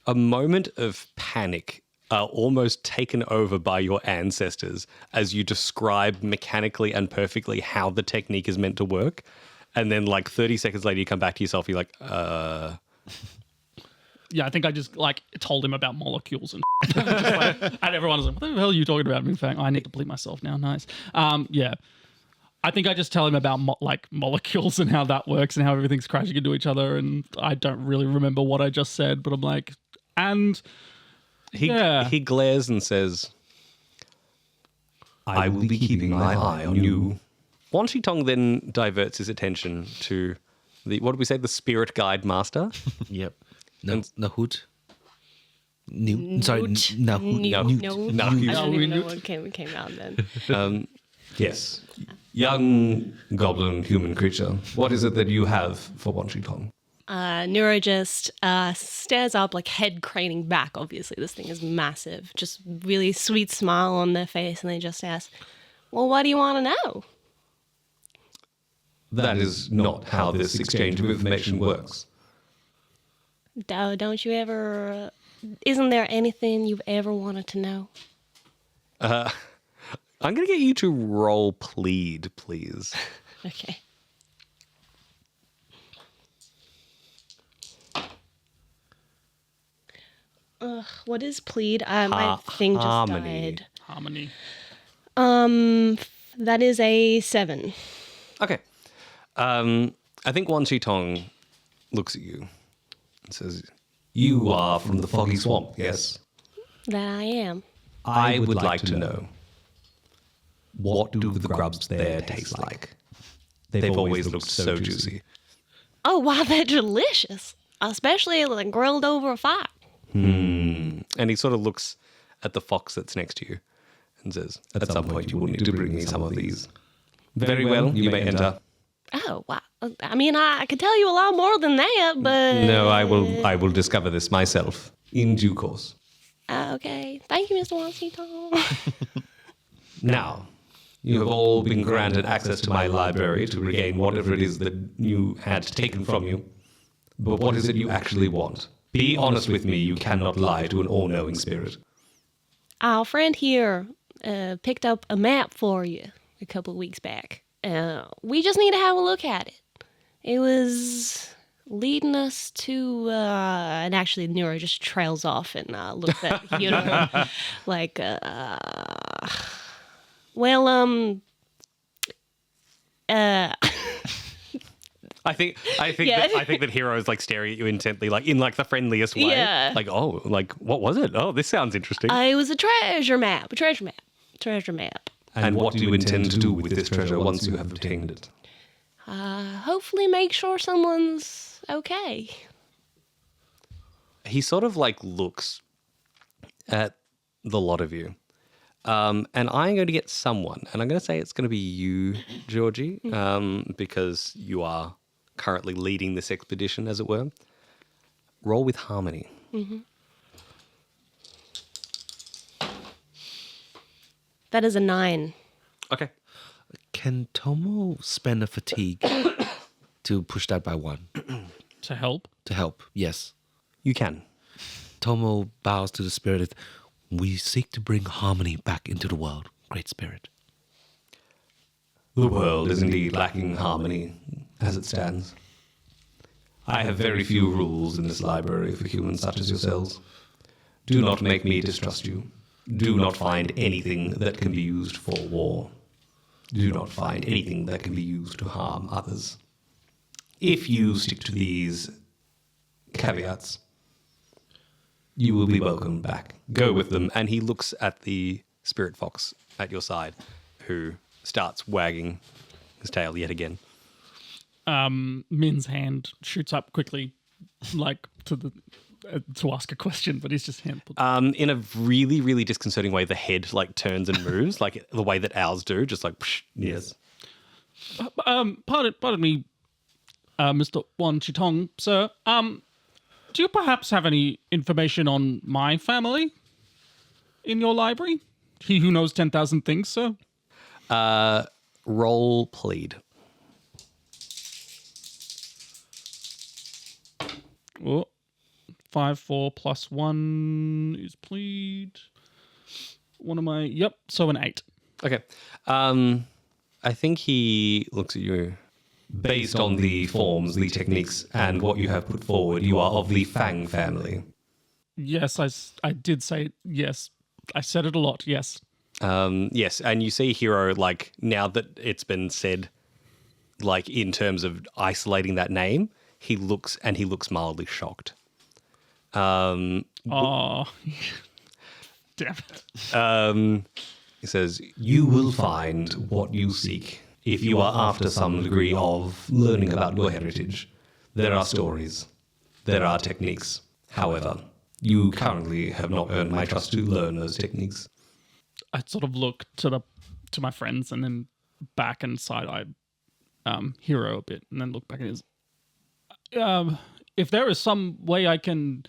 a moment of panic, are almost taken over by your ancestors as you describe mechanically and perfectly how the technique is meant to work. And then like 30 seconds later, you come back to yourself, you're like, I think I just like told him about molecules and just like, and everyone was like, what the hell are you talking about, Minh Fang? I need to bleep myself now. Nice. Yeah. I think I just tell him about molecules and how that works and how everything's crashing into each other. And I don't really remember what I just said, but I'm like, and he glares and says, I will be keeping my eye on you. Wan Shi Tong then diverts his attention to what did we say? The spirit guide master? Yep. Nahut. Nahut. No, came out then. Yes. Young goblin human creature. What is it that you have for Wan Shi Tong? Nuro just stares up, like head craning back. Obviously, this thing is massive. Just really sweet smile on their face, and they just ask, well, what do you want to know? That is not how this exchange of information works. Don't you ever... isn't there anything you've ever wanted to know? I'm going to get you to roll plead, please. Okay. What is plead? My thing just harmony. died. harmony. That is a 7. Okay. I think Wan Shi Tong looks at you and says, You are from the Foggy Swamp, yes? That I am. I would like to know, what do the grubs there taste like? they've always looked so juicy. Oh, wow, they're delicious. Especially like grilled over a fire. And he sort of looks at the fox that's next to you and says, At some point you will need to bring me some of these. Very well, you may enter. Oh, wow. I mean, I could tell you a lot more than that, but... No, I will discover this myself in due course. Okay. Thank you, Mr. Wan Shi Tong. Now, you have all been granted access to my library to regain whatever it is that you had taken from you. But what is it you actually want? Be honest with me, you cannot lie to an all-knowing spirit. Our friend here picked up a map for you a couple of weeks back. We just need to have a look at it. It was leading us to... and actually, Nuro just trails off and looks at Hiro like... I think Yeah. that Hiro is like staring at you intently, like in like the friendliest way. Yeah. Like, oh, like what was it? Oh, this sounds interesting. It was a treasure map. Treasure map. And what do you intend to do with this treasure once you have obtained it? Hopefully make sure someone's okay. He sort of like looks at the lot of you. And I'm going to get someone, and I'm going to say it's going to be you, Georgie, because you are currently leading this expedition, as it were. Roll with harmony. Mm-hmm. That is a 9. Okay. Can Tomo spend a fatigue to push that by 1? To help? To help, yes. You can. Tomo bows to the spirit. We seek to bring harmony back into the world, Great Spirit. The world is indeed lacking harmony as it stands. I have very few rules in this library for humans such as yourselves. Do not make me distrust you. Do not find anything that can be used for war. Do not find anything that can be used to harm others. If you stick to these caveats, you will be welcome back. Go with them. And he looks at the spirit fox at your side, who starts wagging his tail yet again. Min's hand shoots up quickly, like to ask a question, but he's just hand put. In a really, really disconcerting way, the head like turns and moves, like the way that owls do, just like psh, Yes. Pardon me, Mr. Wan Shi Tong, sir. Do you perhaps have any information on my family in your library? He who knows 10,000 things, sir. Roll plead. Oh, 5, 4 plus 1 is plead. What am I? Yep, so an 8. Okay. I think he looks at you Based on the forms, the techniques, and what you have put forward, you are of the Fang family. Yes, I did say yes. I said it a lot, yes. Yes, and you see Hiro, like, now that it's been said, like, in terms of isolating that name, he looks mildly shocked. Oh, damn it. He says, You will find what you seek if you are after some degree of learning about your heritage. There are stories. There are techniques. However, you currently have not earned my trust to learn those techniques. I sort of look to my friends and then back and side-eye Hiro a bit, and then look back at his. If there is some way I can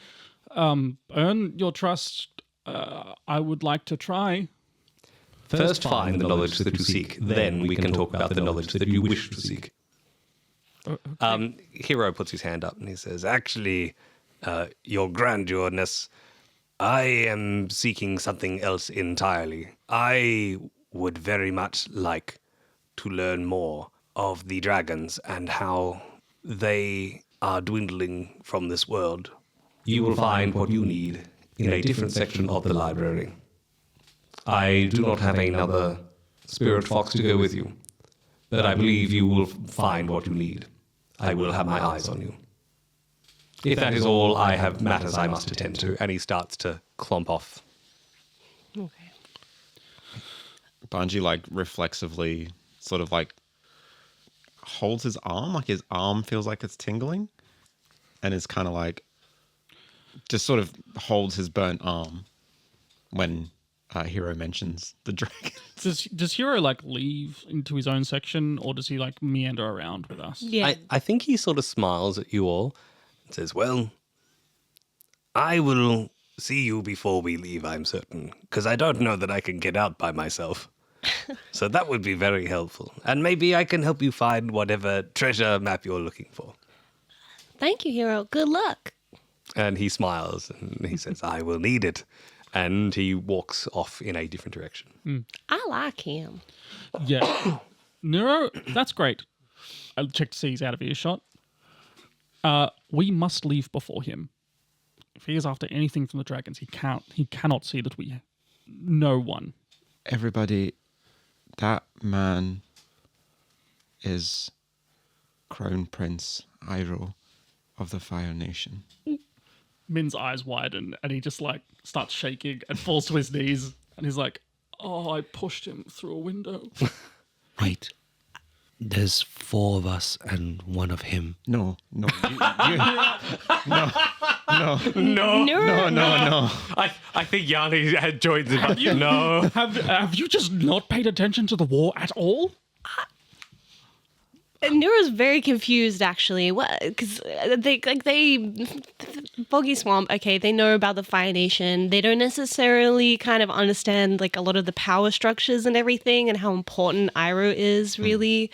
earn your trust, I would like to try. First find the knowledge that you seek, then we can talk about the knowledge that you wish to seek. Hiro puts his hand up and he says, actually, your grandiourness, I am seeking something else entirely. I would very much like to learn more of the dragons and how they are dwindling from this world. You will find what you need in a different section of the library. I do not have another spirit fox to go with you, but I believe you will find what you need. I will have my eyes on you. If that is all, I have matters I must attend to. And he starts to clomp off. Okay. Banji, like, reflexively sort of, like, holds his arm. Like, his arm feels like it's tingling. And is kind of, like, just sort of holds his burnt arm when Hiro mentions the dragon. Does Hiro like leave into his own section, or does he like meander around with us? Yeah. I think he sort of smiles at you all and says, well, I will see you before we leave, I'm certain, because I don't know that I can get out by myself. So that would be very helpful. And maybe I can help you find whatever treasure map you're looking for. Thank you, Hiro. Good luck. And he smiles and he says, I will need it. And he walks off in a different direction. I like him. Yeah. Nuro, that's great. I'll check to see he's out of earshot. We must leave before him. If he is after anything from the dragons, he cannot see that we know one. Everybody, that man is Crown Prince Iroh of the Fire Nation. Min's eyes widen and he just like starts shaking and falls to his knees and he's like, oh, I pushed him through a window. Right. There's 4 of us and 1 of him. No. No. I think Yanni had joined the No. Have you just not paid attention to the war at all? Nuro's very confused, actually. What? Because they Boggy Swamp. Okay, they know about the Fire Nation. They don't necessarily kind of understand like a lot of the power structures and everything, and how important Iroh is really.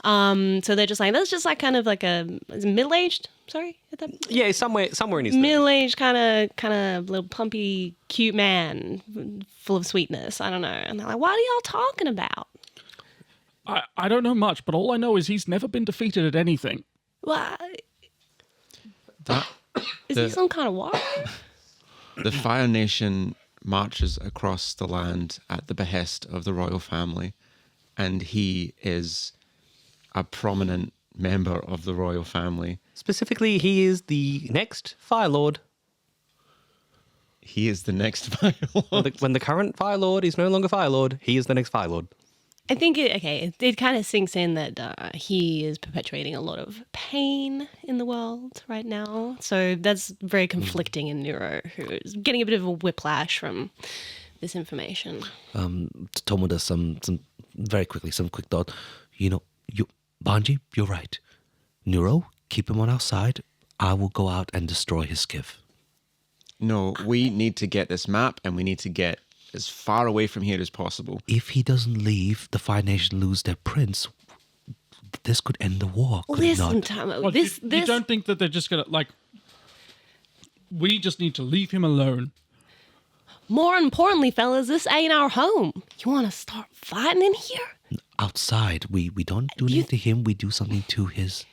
So they're just like, that's just like kind of like is it middle-aged. Sorry, Yeah, somewhere in his middle-aged kind of little pumpy, cute man, full of sweetness. I don't know. And they're like, what are y'all talking about? I don't know much, but all I know is he's never been defeated at anything. What? Is he some kind of war? The Fire Nation marches across the land at the behest of the royal family, and he is a prominent member of the royal family. Specifically, he is the next Fire Lord. He is the next Fire Lord. When the current Fire Lord is no longer Fire Lord, he is the next Fire Lord. I think it kind of sinks in that he is perpetuating a lot of pain in the world right now. So that's very conflicting in Nuro, who is getting a bit of a whiplash from this information. Tomo does some very quickly, some quick thought. Banji, you're right. Nuro, keep him on our side. I will go out and destroy his skiff. No, we need to get this map, and we need to get as far away from here as possible. If he doesn't leave, the Fire Nation lose their prince. This could end the war. Could it Listen, not? Tomo, Well, you don't think that they're just going to, like, we just need to leave him alone. More importantly, fellas, this ain't our home. You want to start fighting in here? outside. We don't do anything to him. We do something to his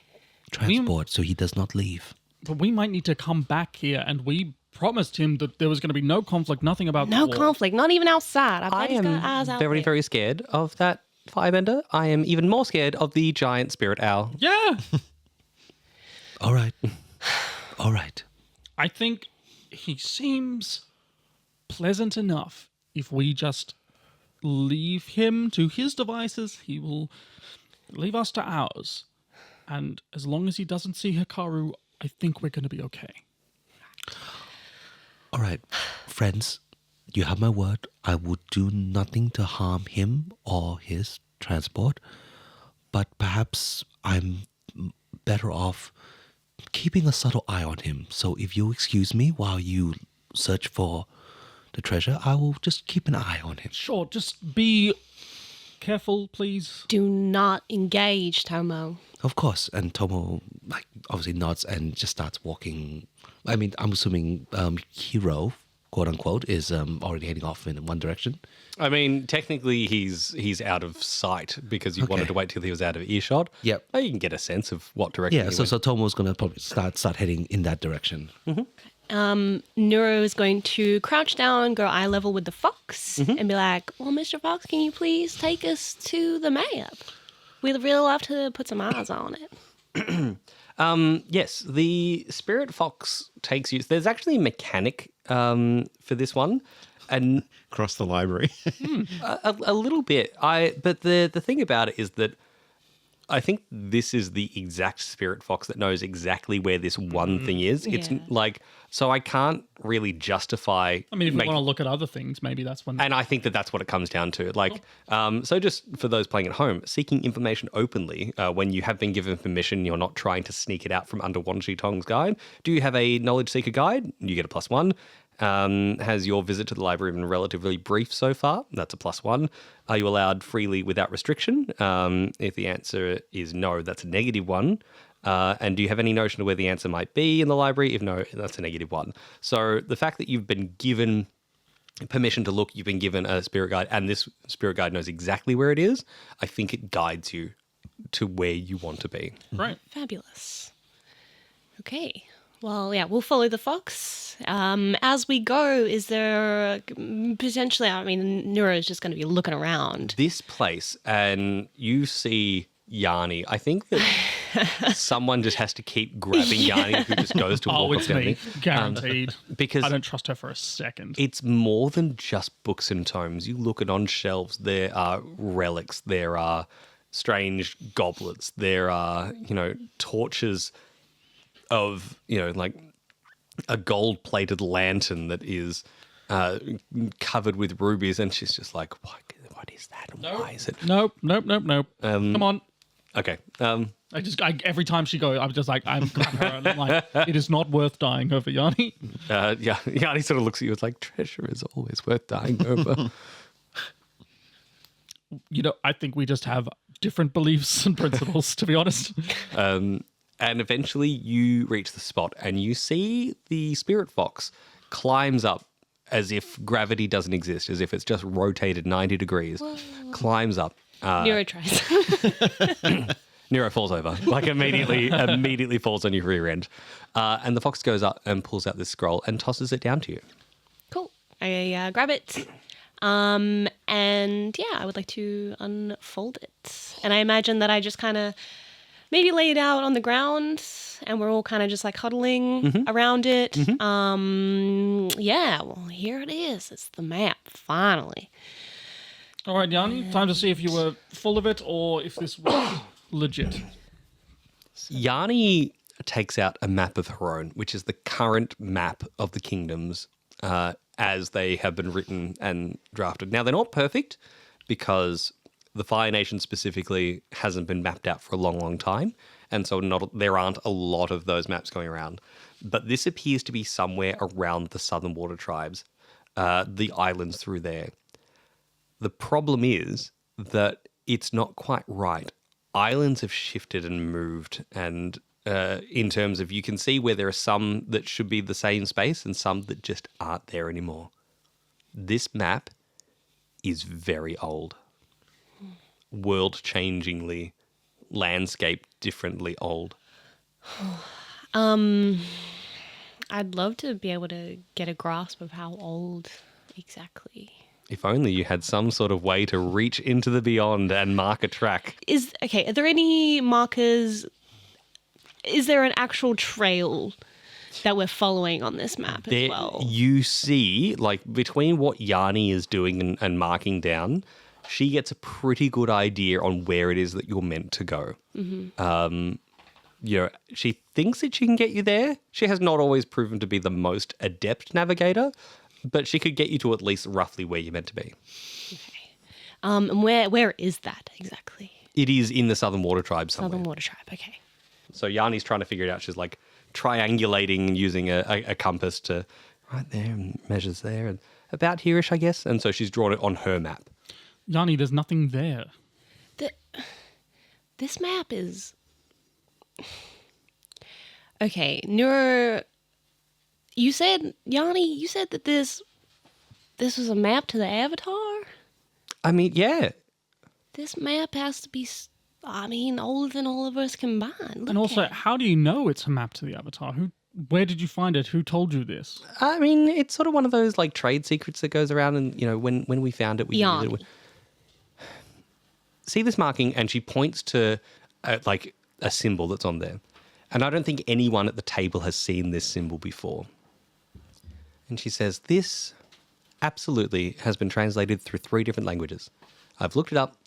transport so he does not leave. But we might need to come back here, and we promised him that there was going to be no conflict, nothing about No the war. conflict, not even outside. I I bet he's got eyes am out very, there. very scared of that firebender. I am even more scared of the giant spirit owl. Yeah. All right. All right. I think he seems pleasant enough. If we just leave him to his devices, he will leave us to ours. And as long as he doesn't see Hikaru, I think we're going to be okay. All right, friends, you have my word. I would do nothing to harm him or his transport, but perhaps I'm better off keeping a subtle eye on him. So if you excuse me while you search for the treasure, I will just keep an eye on him. Sure, just be careful, please. Do not engage, Tomo. Of course. And Tomo, obviously nods and just starts walking. I mean, I'm assuming Hiro, quote unquote, is already heading off in one direction. I mean, technically, he's out of sight because you Okay. wanted to wait till he was out of earshot. Yep. Oh, you can get a sense of what direction. Yeah, he so went. Tomo's going to probably start heading in that direction. Nuro is going to crouch down, go eye level with the fox, and be like, well, Mr. Fox, can you please take us to the map? We'd really love to put some eyes on it. Yes, the spirit fox takes you. There's actually a mechanic for this one, and Across the library. a little bit. But the thing about it is that I think this is the exact spirit fox that knows exactly where this one thing is. It's Yeah. like, so I can't really justify. I mean, if we want to look at other things, maybe that's when... And I think that that's what it comes down to. Like, so just for those playing at home, seeking information openly when you have been given permission, you're not trying to sneak it out from under Wan Shi Tong's guide. Do you have a knowledge seeker guide? You get a +1. Has your visit to the library been relatively brief so far? That's a +1. Are you allowed freely without restriction? If the answer is no, that's a -1. And do you have any notion of where the answer might be in the library? If no, that's a -1. So the fact that you've been given permission to look, you've been given a spirit guide, and this spirit guide knows exactly where it is, I think it guides you to where you want to be. Right. Fabulous. Okay. Well, yeah, we'll follow the fox. As we go, is there potentially, I mean, Nuro's just going to be looking around. This place, and you see Yanni. I think that someone just has to keep grabbing Yanni who just goes to Oh, walk it's off down me. there. Guaranteed. Because I don't trust her for a second. it's more than just books and tomes. You look at on shelves, there are relics, there are strange goblets, there are, torches of, like a gold-plated lantern that is covered with rubies, and she's just like, what is that? And why is it? Nope. Come on. Okay. Every time she goes, I'm just like, I'm grabbing her, and I'm like, it is not worth dying over, Yanni. Yeah, Yanni sort of looks at you. It's like, treasure is always worth dying over. I think we just have different beliefs and principles, to be honest. And eventually you reach the spot and you see the spirit fox climbs up as if gravity doesn't exist, as if it's just rotated 90 degrees, climbs up. Nuro tries. Nuro falls over, like immediately falls on your rear end. And the fox goes up and pulls out this scroll and tosses it down to you. Cool. I grab it. And yeah, I would like to unfold it. And I imagine that I just kind of maybe lay it out on the ground and we're all kind of just like huddling around it. Yeah, well, here it is. It's the map, finally. All right, Yanni, time to see if you were full of it or if this was legit. Yanni takes out a map of her own, which is the current map of the kingdoms as they have been written and drafted. Now, they're not perfect because the Fire Nation specifically hasn't been mapped out for a long, long time. And so there aren't a lot of those maps going around. But this appears to be somewhere around the Southern Water Tribes, the islands through there. The problem is that it's not quite right. Islands have shifted and moved, and in terms of you can see where there are some that should be the same space and some that just aren't there anymore. This map is very old. world-changingly, landscape differently old? I'd love to be able to get a grasp of how old exactly. If only you had some sort of way to reach into the beyond and mark a track. Are there any markers? Is there an actual trail that we're following on this map as well? You see, like, between what Yanni is doing and marking down, she gets a pretty good idea on where it is that you're meant to go. She thinks that she can get you there. She has not always proven to be the most adept navigator, but she could get you to at least roughly where you're meant to be. Okay. And where is that exactly? It is in the Southern Water Tribe somewhere. Southern Water Tribe. Okay. So Yanni's trying to figure it out. She's like triangulating using a compass to right there and measures there and about here-ish, I guess. And so she's drawn it on her map. Yanni, there's nothing there. This map is... Okay, Nuro... Yanni, you said that this was a map to the Avatar? I mean, yeah. This map has to be, older than all of us combined. Look And also, at it. how do you know it's a map to the Avatar? Where did you find it? Who told you this? I mean, it's sort of one of those like trade secrets that goes around and, when we found it, we Yanni. used it. See this marking? And she points to like a symbol that's on there. And I don't think anyone at the table has seen this symbol before. And she says, this absolutely has been translated through 3 different languages. I've looked it up.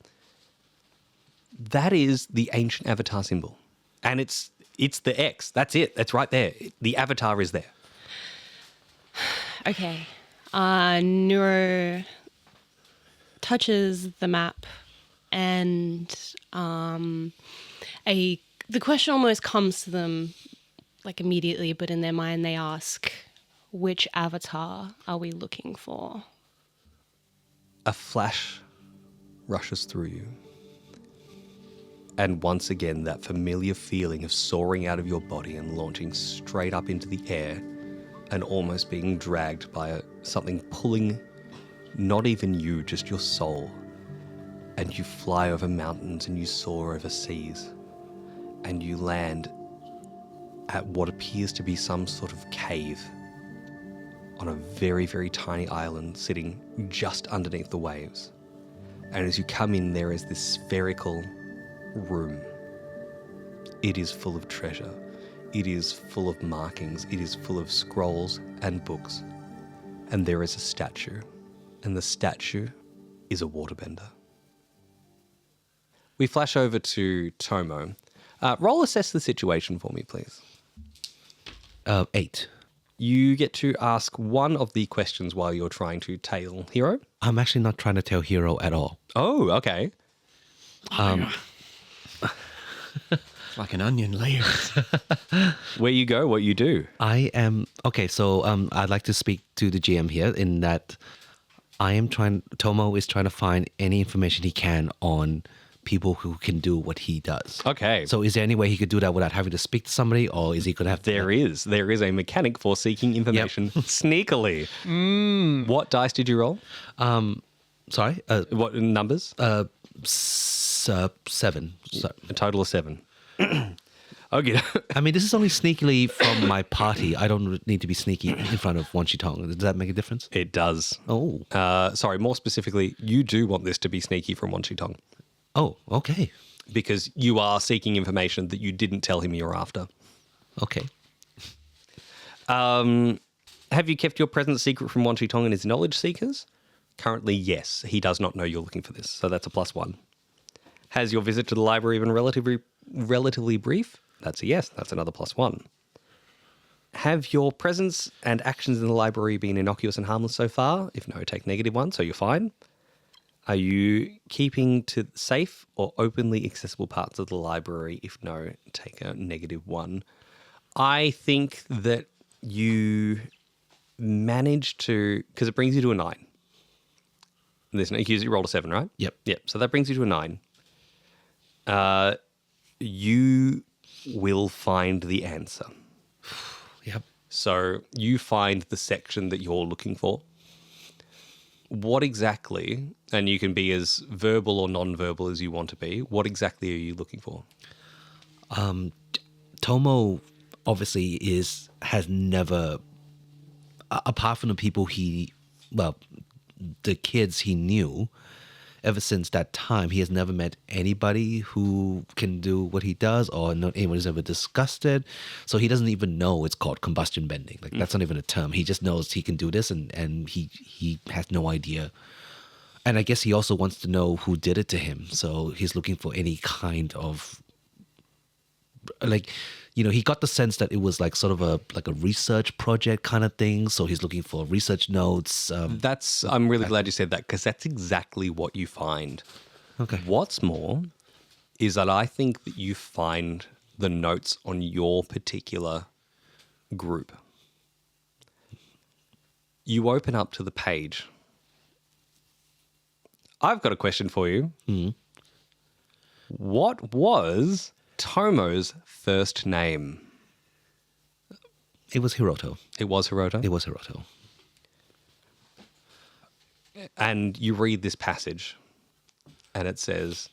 That is the ancient Avatar symbol. And it's the X. That's it. That's right there. The Avatar is there. Okay. Nuro touches the map and the question almost comes to them like immediately, but in their mind they ask, which Avatar are we looking for? A flash rushes through you. And once again, that familiar feeling of soaring out of your body and launching straight up into the air and almost being dragged by something pulling not even you, just your soul. And you fly over mountains and you soar over seas. And you land at what appears to be some sort of cave on a very, very tiny island sitting just underneath the waves. And as you come in, there is this spherical room. It is full of treasure. It is full of markings. It is full of scrolls and books. And there is a statue. And the statue is a waterbender. We flash over to Tomo. Roll assess the situation for me, please. 8. You get to ask one of the questions while you're trying to tail Hiro. I'm actually not trying to tell Hiro at all. Oh, okay. Like an onion layer. Where you go, what you do. I am... Okay, so I'd like to speak to the GM here in that Tomo is trying to find any information he can on people who can do what he does. Okay. So is there any way he could do that without having to speak to somebody, or is he going to have to... There is a mechanic for seeking information sneakily. What dice did you roll? Sorry? What numbers? 7. So, A total of 7. Okay. I mean, this is only sneakily from my party. I don't need to be sneaky in front of Wan Shi Tong. Does that make a difference? It does. Oh. Sorry, more specifically, you do want this to be sneaky from Wan Shi Tong. Oh, okay. Because you are seeking information that you didn't tell him you're after. Okay. Have you kept your presence secret from Wan Shi Tong and his knowledge seekers? Currently, yes. He does not know you're looking for this, so that's a +1. Has your visit to the library been relatively brief? That's a yes. That's another +1. Have your presence and actions in the library been innocuous and harmless so far? If no, take -1, so you're fine. Are you keeping to safe or openly accessible parts of the library? If no, take a -1. I think that you managed to, because it brings you to a 9. There's no, you rolled a 7, right? Yep. Yep. So that brings you to a 9. You will find the answer. Yep. So you find the section that you're looking for. what exactly, and you can be as verbal or non-verbal as you want to be, what exactly are you looking for? Tomo obviously has never, apart from the people the kids he knew, ever since that time, he has never met anybody who can do what he does, or not anyone who's ever discussed it. So he doesn't even know it's called combustion bending. Like that's not even a term. He just knows he can do this, and he has no idea. And I guess he also wants to know who did it to him. So he's looking for any kind of, like, he got the sense that it was like sort of a research project kind of thing. So he's looking for research notes. I'm really glad you said that, because that's exactly what you find. Okay. What's more is that I think that you find the notes on your particular group. You open up to the page. I've got a question for you. Mm. What was Tomo's first name? It was Hiroto. It was Hiroto? It was Hiroto. And you read this passage, and it says,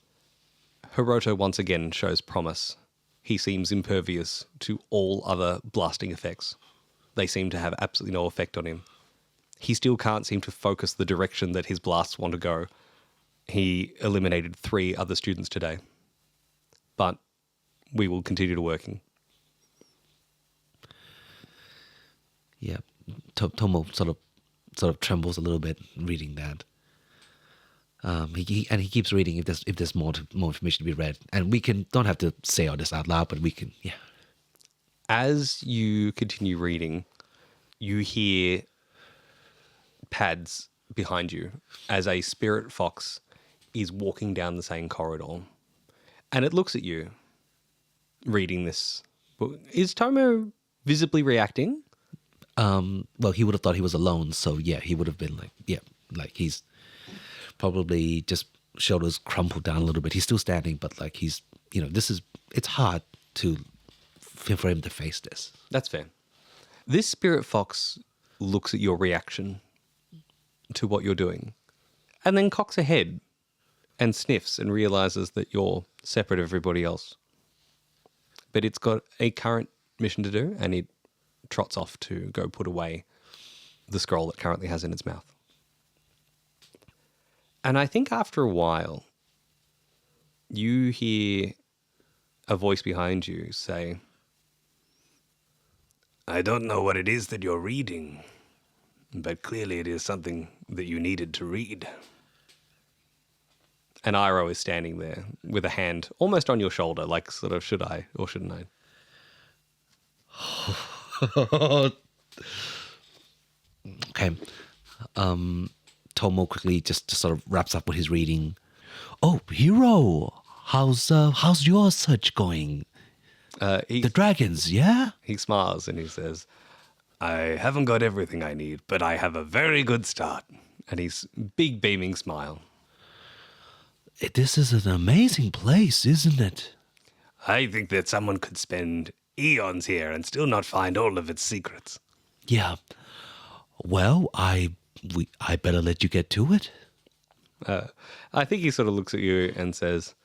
Hiroto once again shows promise. He seems impervious to all other blasting effects. They seem to have absolutely no effect on him. He still can't seem to focus the direction that his blasts want to go. He eliminated 3 other students today. But we will continue to working. Yeah, Tomo sort of trembles a little bit reading that. He keeps reading if there's more information to be read, and we don't have to say all this out loud, but we can. Yeah. As you continue reading, you hear pads behind you as a spirit fox is walking down the same corridor, and it looks at you. Reading this book, is Tomo visibly reacting? Well, he would have thought he was alone, so yeah, he would have been like he's probably just shoulders crumpled down a little bit. He's still standing, but like it's hard for him to face this. That's fair. This spirit fox looks at your reaction to what you're doing, and then cocks a head and sniffs and realizes that you're separate of everybody else. But it's got a current mission to do, and it trots off to go put away the scroll it currently has in its mouth. And I think after a while, you hear a voice behind you say, I don't know what it is that you're reading, but clearly it is something that you needed to read. And Iroh is standing there with a hand almost on your shoulder, like sort of, should I or shouldn't I? Okay. Tomo quickly just sort of wraps up what he's reading. Oh, Hiro, how's your search going? The dragons, yeah? He smiles and he says, I haven't got everything I need, but I have a very good start. And he's big beaming smile. This is an amazing place, isn't it? I think that someone could spend eons here and still not find all of its secrets. Yeah. Well, I better let you get to it. I think he sort of looks at you and says,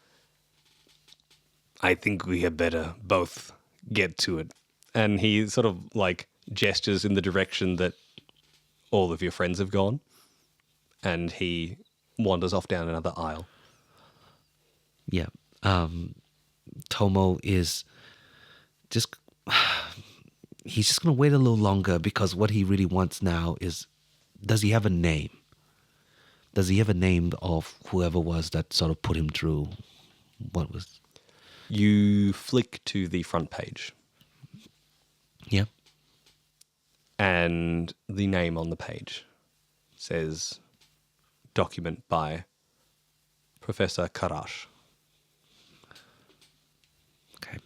I think we had better both get to it. And he sort of like gestures in the direction that all of your friends have gone. And he wanders off down another aisle. Yeah. Tomo is just... He's just going to wait a little longer because what he really wants now is... Does he have a name? Does he have a name of whoever was that sort of put him through? What was... You flick to the front page. Yeah. And the name on the page says, document by Professor Karash. Okay.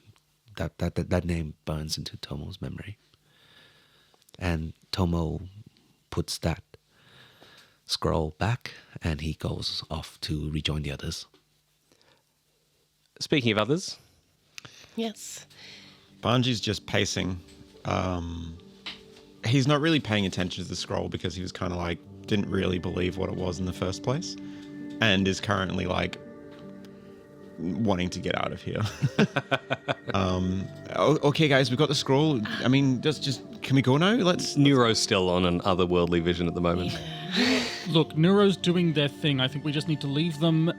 That name burns into Tomo's memory. And Tomo puts that scroll back and he goes off to rejoin the others. Speaking of others, Yes. Banji's just pacing. He's not really paying attention to the scroll because he was kind of like didn't really believe what it was in the first place, and is currently like wanting to get out of here. Okay, guys, we've got the scroll. I mean, just can we go now? Nuro's still on an otherworldly vision at the moment. Look, Nuro's doing their thing. I think we just need to leave them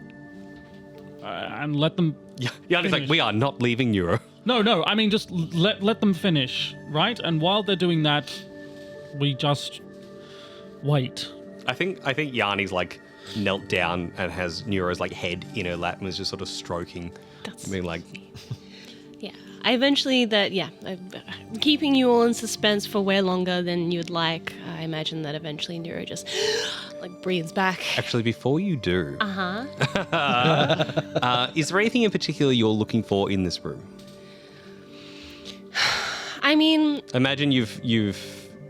and let them. Yeah, it's like finish. we are not leaving Nuro. No. I mean, just let them finish, right? And while they're doing that, we just wait. I think Yanni's like knelt down and has Nuro's like head in her lap and is just sort of stroking. That's I mean, like, yeah. I eventually keeping you all in suspense for way longer than you'd like. I imagine that eventually Nuro just like breathes back. actually, before you do, is there anything in particular you're looking for in this room? I mean, Imagine you've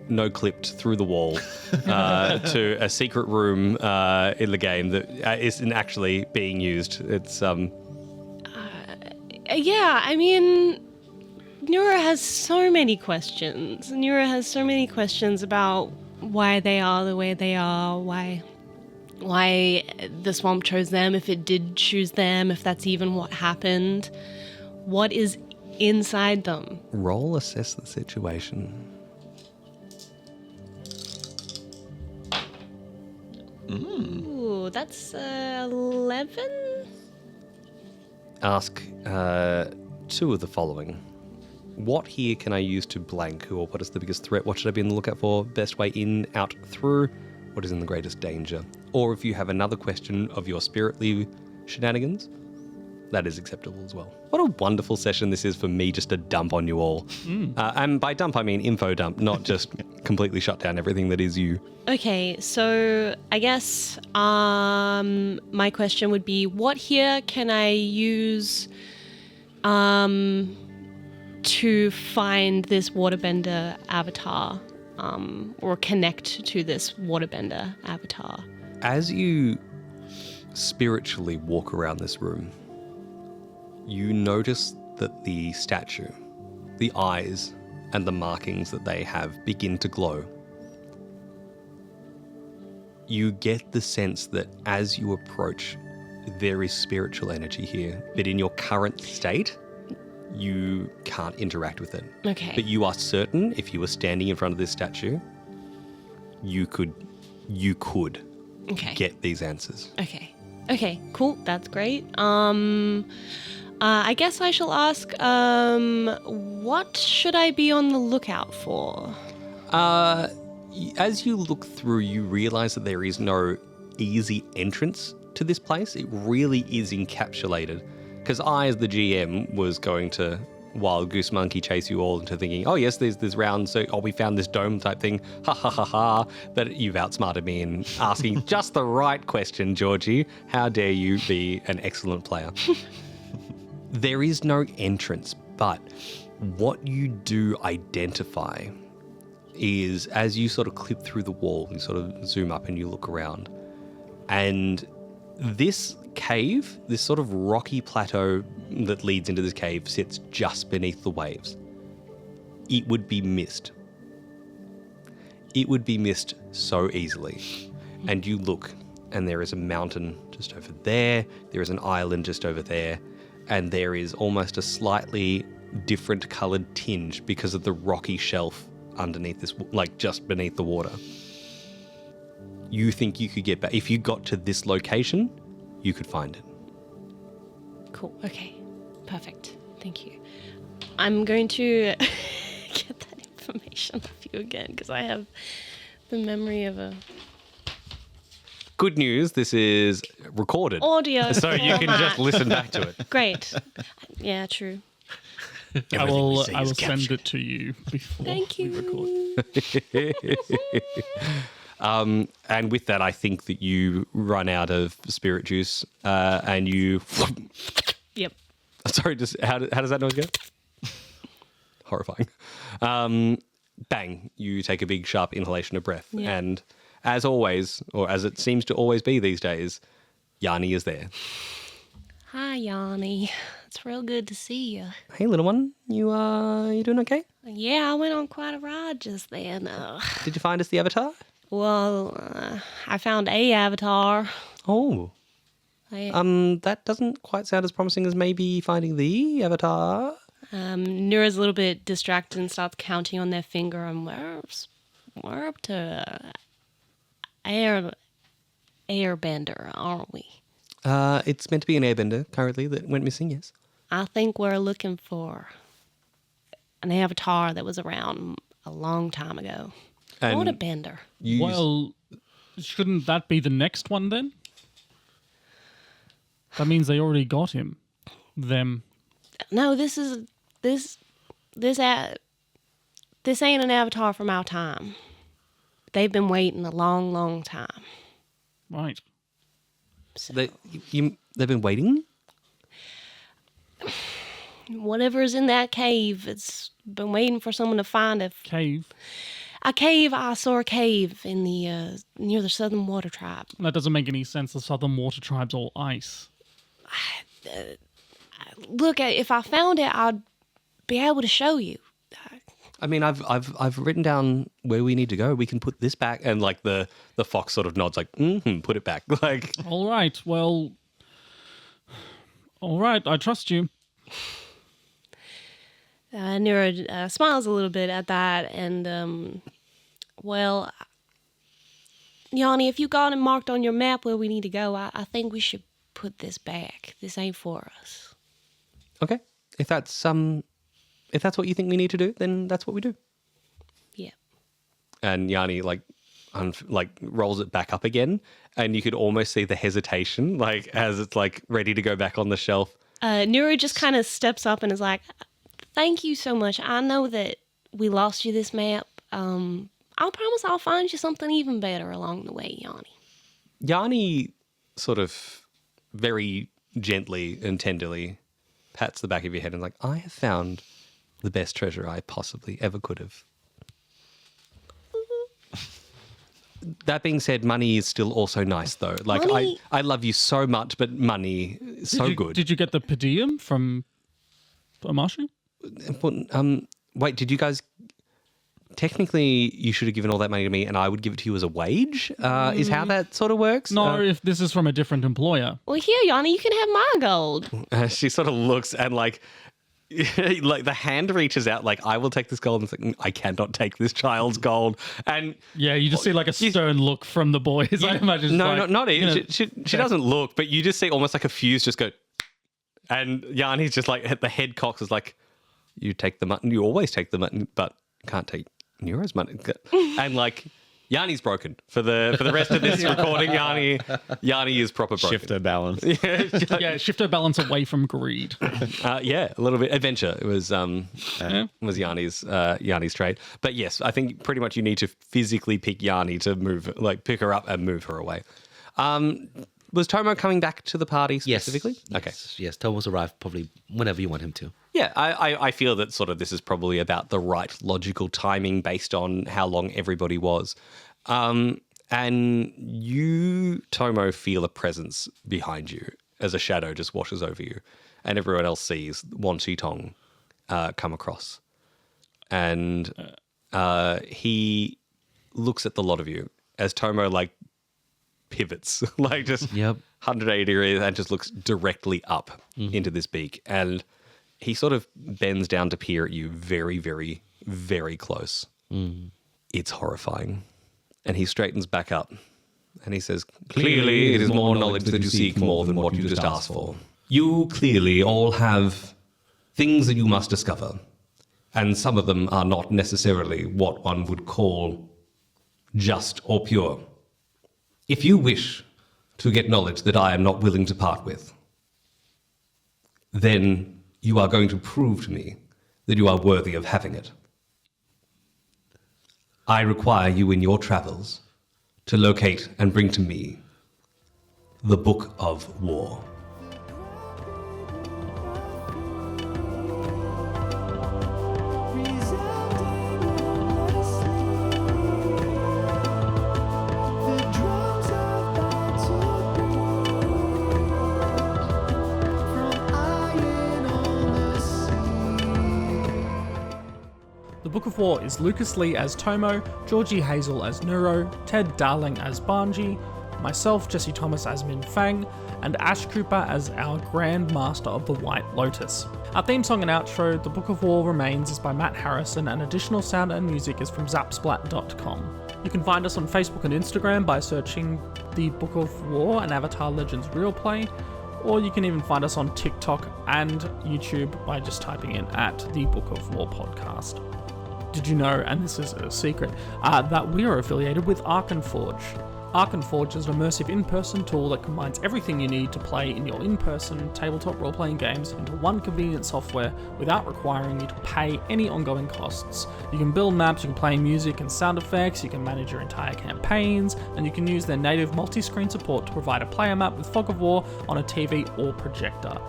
no-clipped through the wall to a secret room in the game that isn't actually being used. It's yeah, I mean, Nuro has so many questions. Nuro has so many questions about why they are the way they are, why the swamp chose them, if it did choose them, if that's even what happened. What is inside them? roll assess the situation. Ooh, that's 11? Ask two of the following. What here can I use to blank? Or what is the biggest threat? What should I be on the lookout for? Best way in, out, through? What is in the greatest danger? Or if you have another question of your spiritly shenanigans, that is acceptable as well. What a wonderful session this is for me just to dump on you all. And by dump, I mean info dump, not just completely shut down everything that is you. Okay, so I guess my question would be, what here can I use to find this waterbender avatar or connect to this waterbender avatar? As you spiritually walk around this room, you notice that the statue, the eyes, and the markings that they have begin to glow. You get the sense that as you approach, there is spiritual energy here, but in your current state, you can't interact with it. Okay. But you are certain if you were standing in front of this statue, you could Okay. get these answers. Okay, cool. That's great. I guess I shall ask, what should I be on the lookout for? As you look through, you realize that there is no easy entrance to this place. It really is encapsulated. Because I, as the GM, was going to wild goose monkey chase you all into thinking, oh yes, there's this round, so we found this dome type thing, ha ha ha ha. But you've outsmarted me in asking just the right question, Georgie. How dare you be an excellent player? There is no entrance, but what you do identify is as you sort of clip through the wall, you sort of zoom up and you look around, and this cave, this sort of rocky plateau that leads into this cave sits just beneath the waves. It would be missed. It would be missed so easily. And you look, and there is a mountain just over there, there is an island just over there, and there is almost a slightly different coloured tinge because of the rocky shelf underneath this, like just beneath the water. You think you could get back. If you got to this location, you could find it. Cool. Okay. Perfect. Thank you. I'm going to get that information off you again because I have the memory of a Good news, this is recorded. audio. So you can just listen back to it. Great. Yeah, true. I will send it to you before Thank we record. And with that, I think that you run out of spirit juice and you... Yep. Sorry, just how does that noise go? Horrifying. Bang, you take a big, sharp inhalation of breath. Yeah. And as always, or as it seems to always be these days, Yanni is there. Hi, Yanni. It's real good to see you. Hey, little one, you doing okay? Yeah, I went on quite a ride just then. Did you find us the avatar? Well, I found a avatar. Oh. I, That doesn't quite sound as promising as maybe finding the avatar. Nuro's a little bit distracted and starts counting on their finger, and we're up to airbender, aren't we? It's meant to be an airbender currently that went missing, yes. I think we're looking for an avatar that was around a long time ago. And What a bender. Well, shouldn't that be the next one then? That means they already got him. Them. No, this ain't an avatar from our time. They've been waiting a long, long time. Right. So they've been waiting? whatever's in that cave, it's been waiting for someone to find a Cave. cave. I saw a cave in the near the Southern Water Tribe. That doesn't make any sense. The Southern Water Tribe's all ice. Look, if I found it, I'd be able to show you. I mean, I've written down where we need to go. We can put this back, and like the fox sort of nods, like, put it back. Like, All right. Well. All right. I trust you. Nuro smiles a little bit at that, and well, Yanni, if you got it marked on your map where we need to go, I think we should put this back. This ain't for us. okay, if that's what you think we need to do, then that's what we do. Yeah. And Yanni like rolls it back up again, and you could almost see the hesitation, like as it's like ready to go back on the shelf. Nuro just kind of steps up and is like, "Thank you so much. I know that we lost you this map. I'll promise I'll find you something even better along the way, Yanni." Yanni sort of very gently and tenderly pats the back of your head and is like, I have found the best treasure I possibly ever could have. That being said, money is still also nice, though. Like, Money- I love you so much, but money is so good. Did you get the per diem from Amashi? Wait, did you guys... Technically, you should have given all that money to me, and I would give it to you as a wage, is how that sort of works. No, if this is from a different employer. Well, here, Yanni, you can have my gold. She sort of looks and like the hand reaches out like, I will take this gold, and it's like, I cannot take this child's gold. And Yeah, you just see like a stern look from the boys. I imagine. no, like, not even. you know, She doesn't look, but you just see almost like a fuse just go, and Yanni's just like, the head cocks is like, you take the mutton, you always take the mutton, but can't take Neuro's money. And like, Yanni's broken for the rest of this recording. Yanni is proper broken. Shifter balance. yeah, shift her balance away from greed. Yeah, a little bit adventure. It was Yanni's trait. But yes, I think pretty much you need to physically pick Yanni to pick her up and move her away. Was Tomo coming back to the party specifically? Okay. Yes, Tomo's arrived probably whenever you want him to. Yeah, I feel that sort of this is probably about the right logical timing based on how long everybody was. And you, Tomo, feel a presence behind you as a shadow just washes over you. And everyone else sees Wan Chi Tong come across. And he looks at the lot of you as Tomo, like, pivots, like just 180 degrees and just looks directly up into this beak. And he sort of bends down to peer at you very, very, very close. It's horrifying. And he straightens back up and he says, clearly it is more knowledge that you seek more than what you just asked for. You clearly all have things that you must discover, and some of them are not necessarily what one would call just or pure. If you wish to get knowledge that I am not willing to part with, then you are going to prove to me that you are worthy of having it. I require you in your travels to locate and bring to me the Book of War. The Book of War is Lucas Lee as Tomo, Georgie Hazel as Nuro, Ted Darling as Banji, myself, Jesse Thomas as Minh Fang, and Ash Cooper as our Grand Master of the White Lotus. Our theme song and outro, The Book of War Remains, is by Matt Harrison, and additional sound and music is from zapsplat.com. You can find us on Facebook and Instagram by searching The Book of War and Avatar Legends Real Play, or you can even find us on TikTok and YouTube by just typing in at The Book of War Podcast. Did you know, and this is a secret, that we are affiliated with Arkenforge? Arkenforge is an immersive in-person tool that combines everything you need to play in your in-person tabletop role-playing games into one convenient software without requiring you to pay any ongoing costs. You can build maps, you can play music and sound effects, you can manage your entire campaigns, and you can use their native multi-screen support to provide a player map with Fog of War on a TV or projector.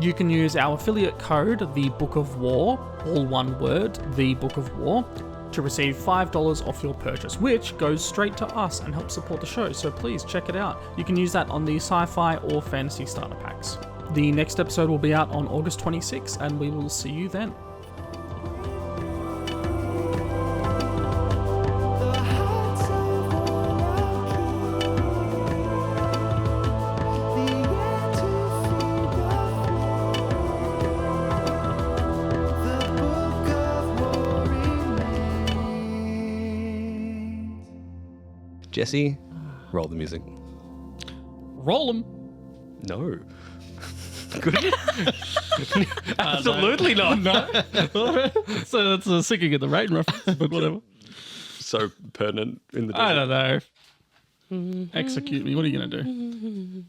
You can use our affiliate code, The Book of War, all one word, The Book of War, to receive $5 off your purchase, which goes straight to us and helps support the show, so please check it out. You can use that on the sci-fi or fantasy starter packs. The next episode will be out on August 26th, and we will see you then. Jesse, roll the music. Roll 'em. No. Good. Absolutely not. No. So it's a Singing in the Rain reference, but whatever. So pertinent in the desert. I don't know. Execute me. What are you going to do?